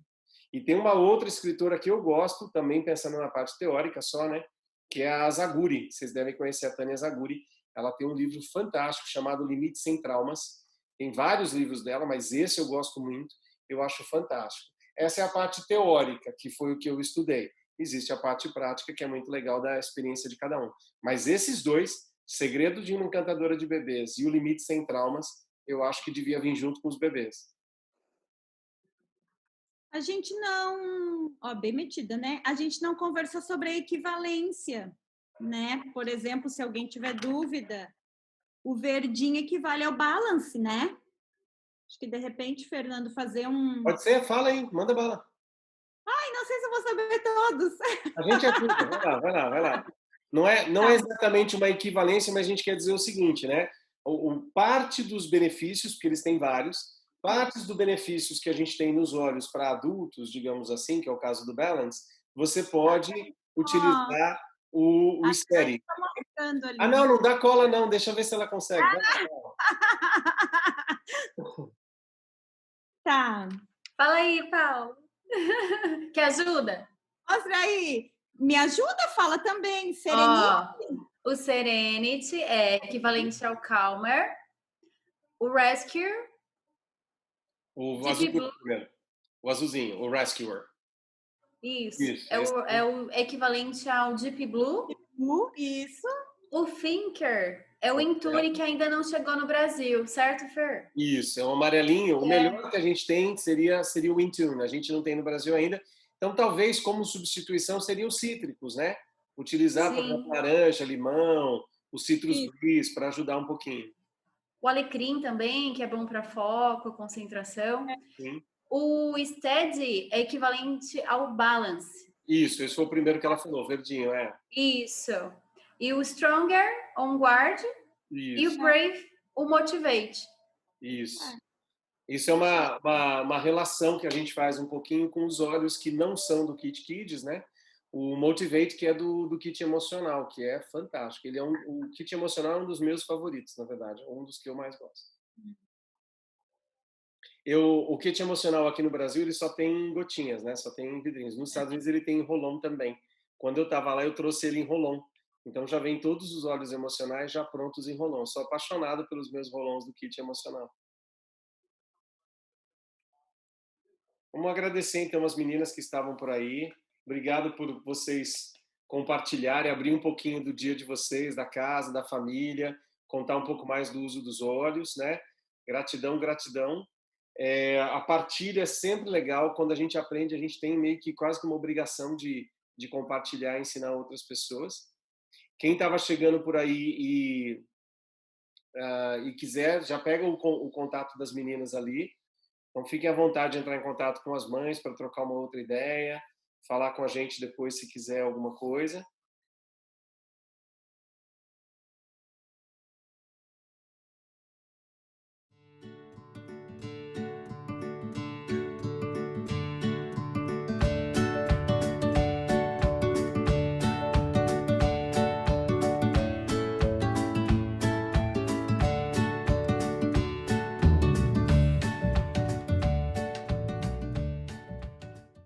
E tem uma outra escritora que eu gosto, também pensando na parte teórica só, né? Que é a Zaguri. Vocês devem conhecer a Tânia Zaguri, ela tem um livro fantástico chamado Limite Sem Traumas. Tem vários livros dela, mas esse eu gosto muito, eu acho fantástico. Essa é a parte teórica, que foi o que eu estudei. Existe a parte prática, que é muito legal da experiência de cada um. Mas esses dois, Segredo de uma Encantadora de Bebês e O Limite Sem Traumas, eu acho que devia vir junto com os bebês. A gente não, ó, bem metida, né? A gente não conversou sobre a equivalência, né? Por exemplo, se alguém tiver dúvida, o verdinho equivale ao balance, né? Acho que de repente, Fernando, fazer um. Pode ser? Fala aí, manda bala. Ai, não sei se eu vou saber todos. A gente ajuda, vai lá. Não é exatamente uma equivalência, mas a gente quer dizer o seguinte, né? Parte dos benefícios, porque eles têm vários, partes dos benefícios que a gente tem nos olhos para adultos, digamos assim, que é o caso do Balance, você pode utilizar o Steady. Ah, não dá cola não, deixa eu ver se ela consegue. Tá. Fala aí, Paulo. Quer ajuda? Mostra aí. Me ajuda, fala também. Serenity. O Serenity é equivalente ao Calmer. O Rescue. O azul primeiro. O azulzinho, o Rescuer. Isso. É o equivalente ao Deep Blue. Isso. O Thinker é o Intune que ainda não chegou no Brasil, certo, Fer? Isso, é um amarelinho. O melhor que a gente tem seria o Intune. A gente não tem no Brasil ainda. Então, talvez, como substituição, seriam os cítricos, né? Utilizar para laranja, limão, os citros gris, para ajudar um pouquinho. O alecrim também, que é bom para foco, concentração. Sim. O Steady é equivalente ao Balance. Isso, esse foi o primeiro que ela falou, verdinho, Isso. E o Stronger, On Guard. Isso. E o Brave, o Motivate. Isso. Isso é uma relação que a gente faz um pouquinho com os olhos que não são do Kit Kids, né? O Motivate, que é do Kit Emocional, que é fantástico. O Kit Emocional é um dos meus favoritos, na verdade. Um dos que eu mais gosto. O Kit Emocional aqui no Brasil, ele só tem gotinhas, né? Só tem vidrinhos. Nos Estados Unidos ele tem rolão também. Quando eu estava lá, eu trouxe ele em rolão. Então já vem todos os óleos emocionais já prontos em rolão. Sou apaixonado pelos meus rolões do Kit Emocional. Vamos agradecer então as meninas que estavam por aí. Obrigado por vocês compartilharem, abrir um pouquinho do dia de vocês, da casa, da família, contar um pouco mais do uso dos olhos, né? Gratidão, gratidão. A partilha é sempre legal. Quando a gente aprende, a gente tem meio que quase que uma obrigação de compartilhar e ensinar outras pessoas. Quem estava chegando por aí e quiser, já pega o contato das meninas ali. Então, fiquem à vontade de entrar em contato com as mães para trocar uma outra ideia, falar com a gente depois se quiser alguma coisa.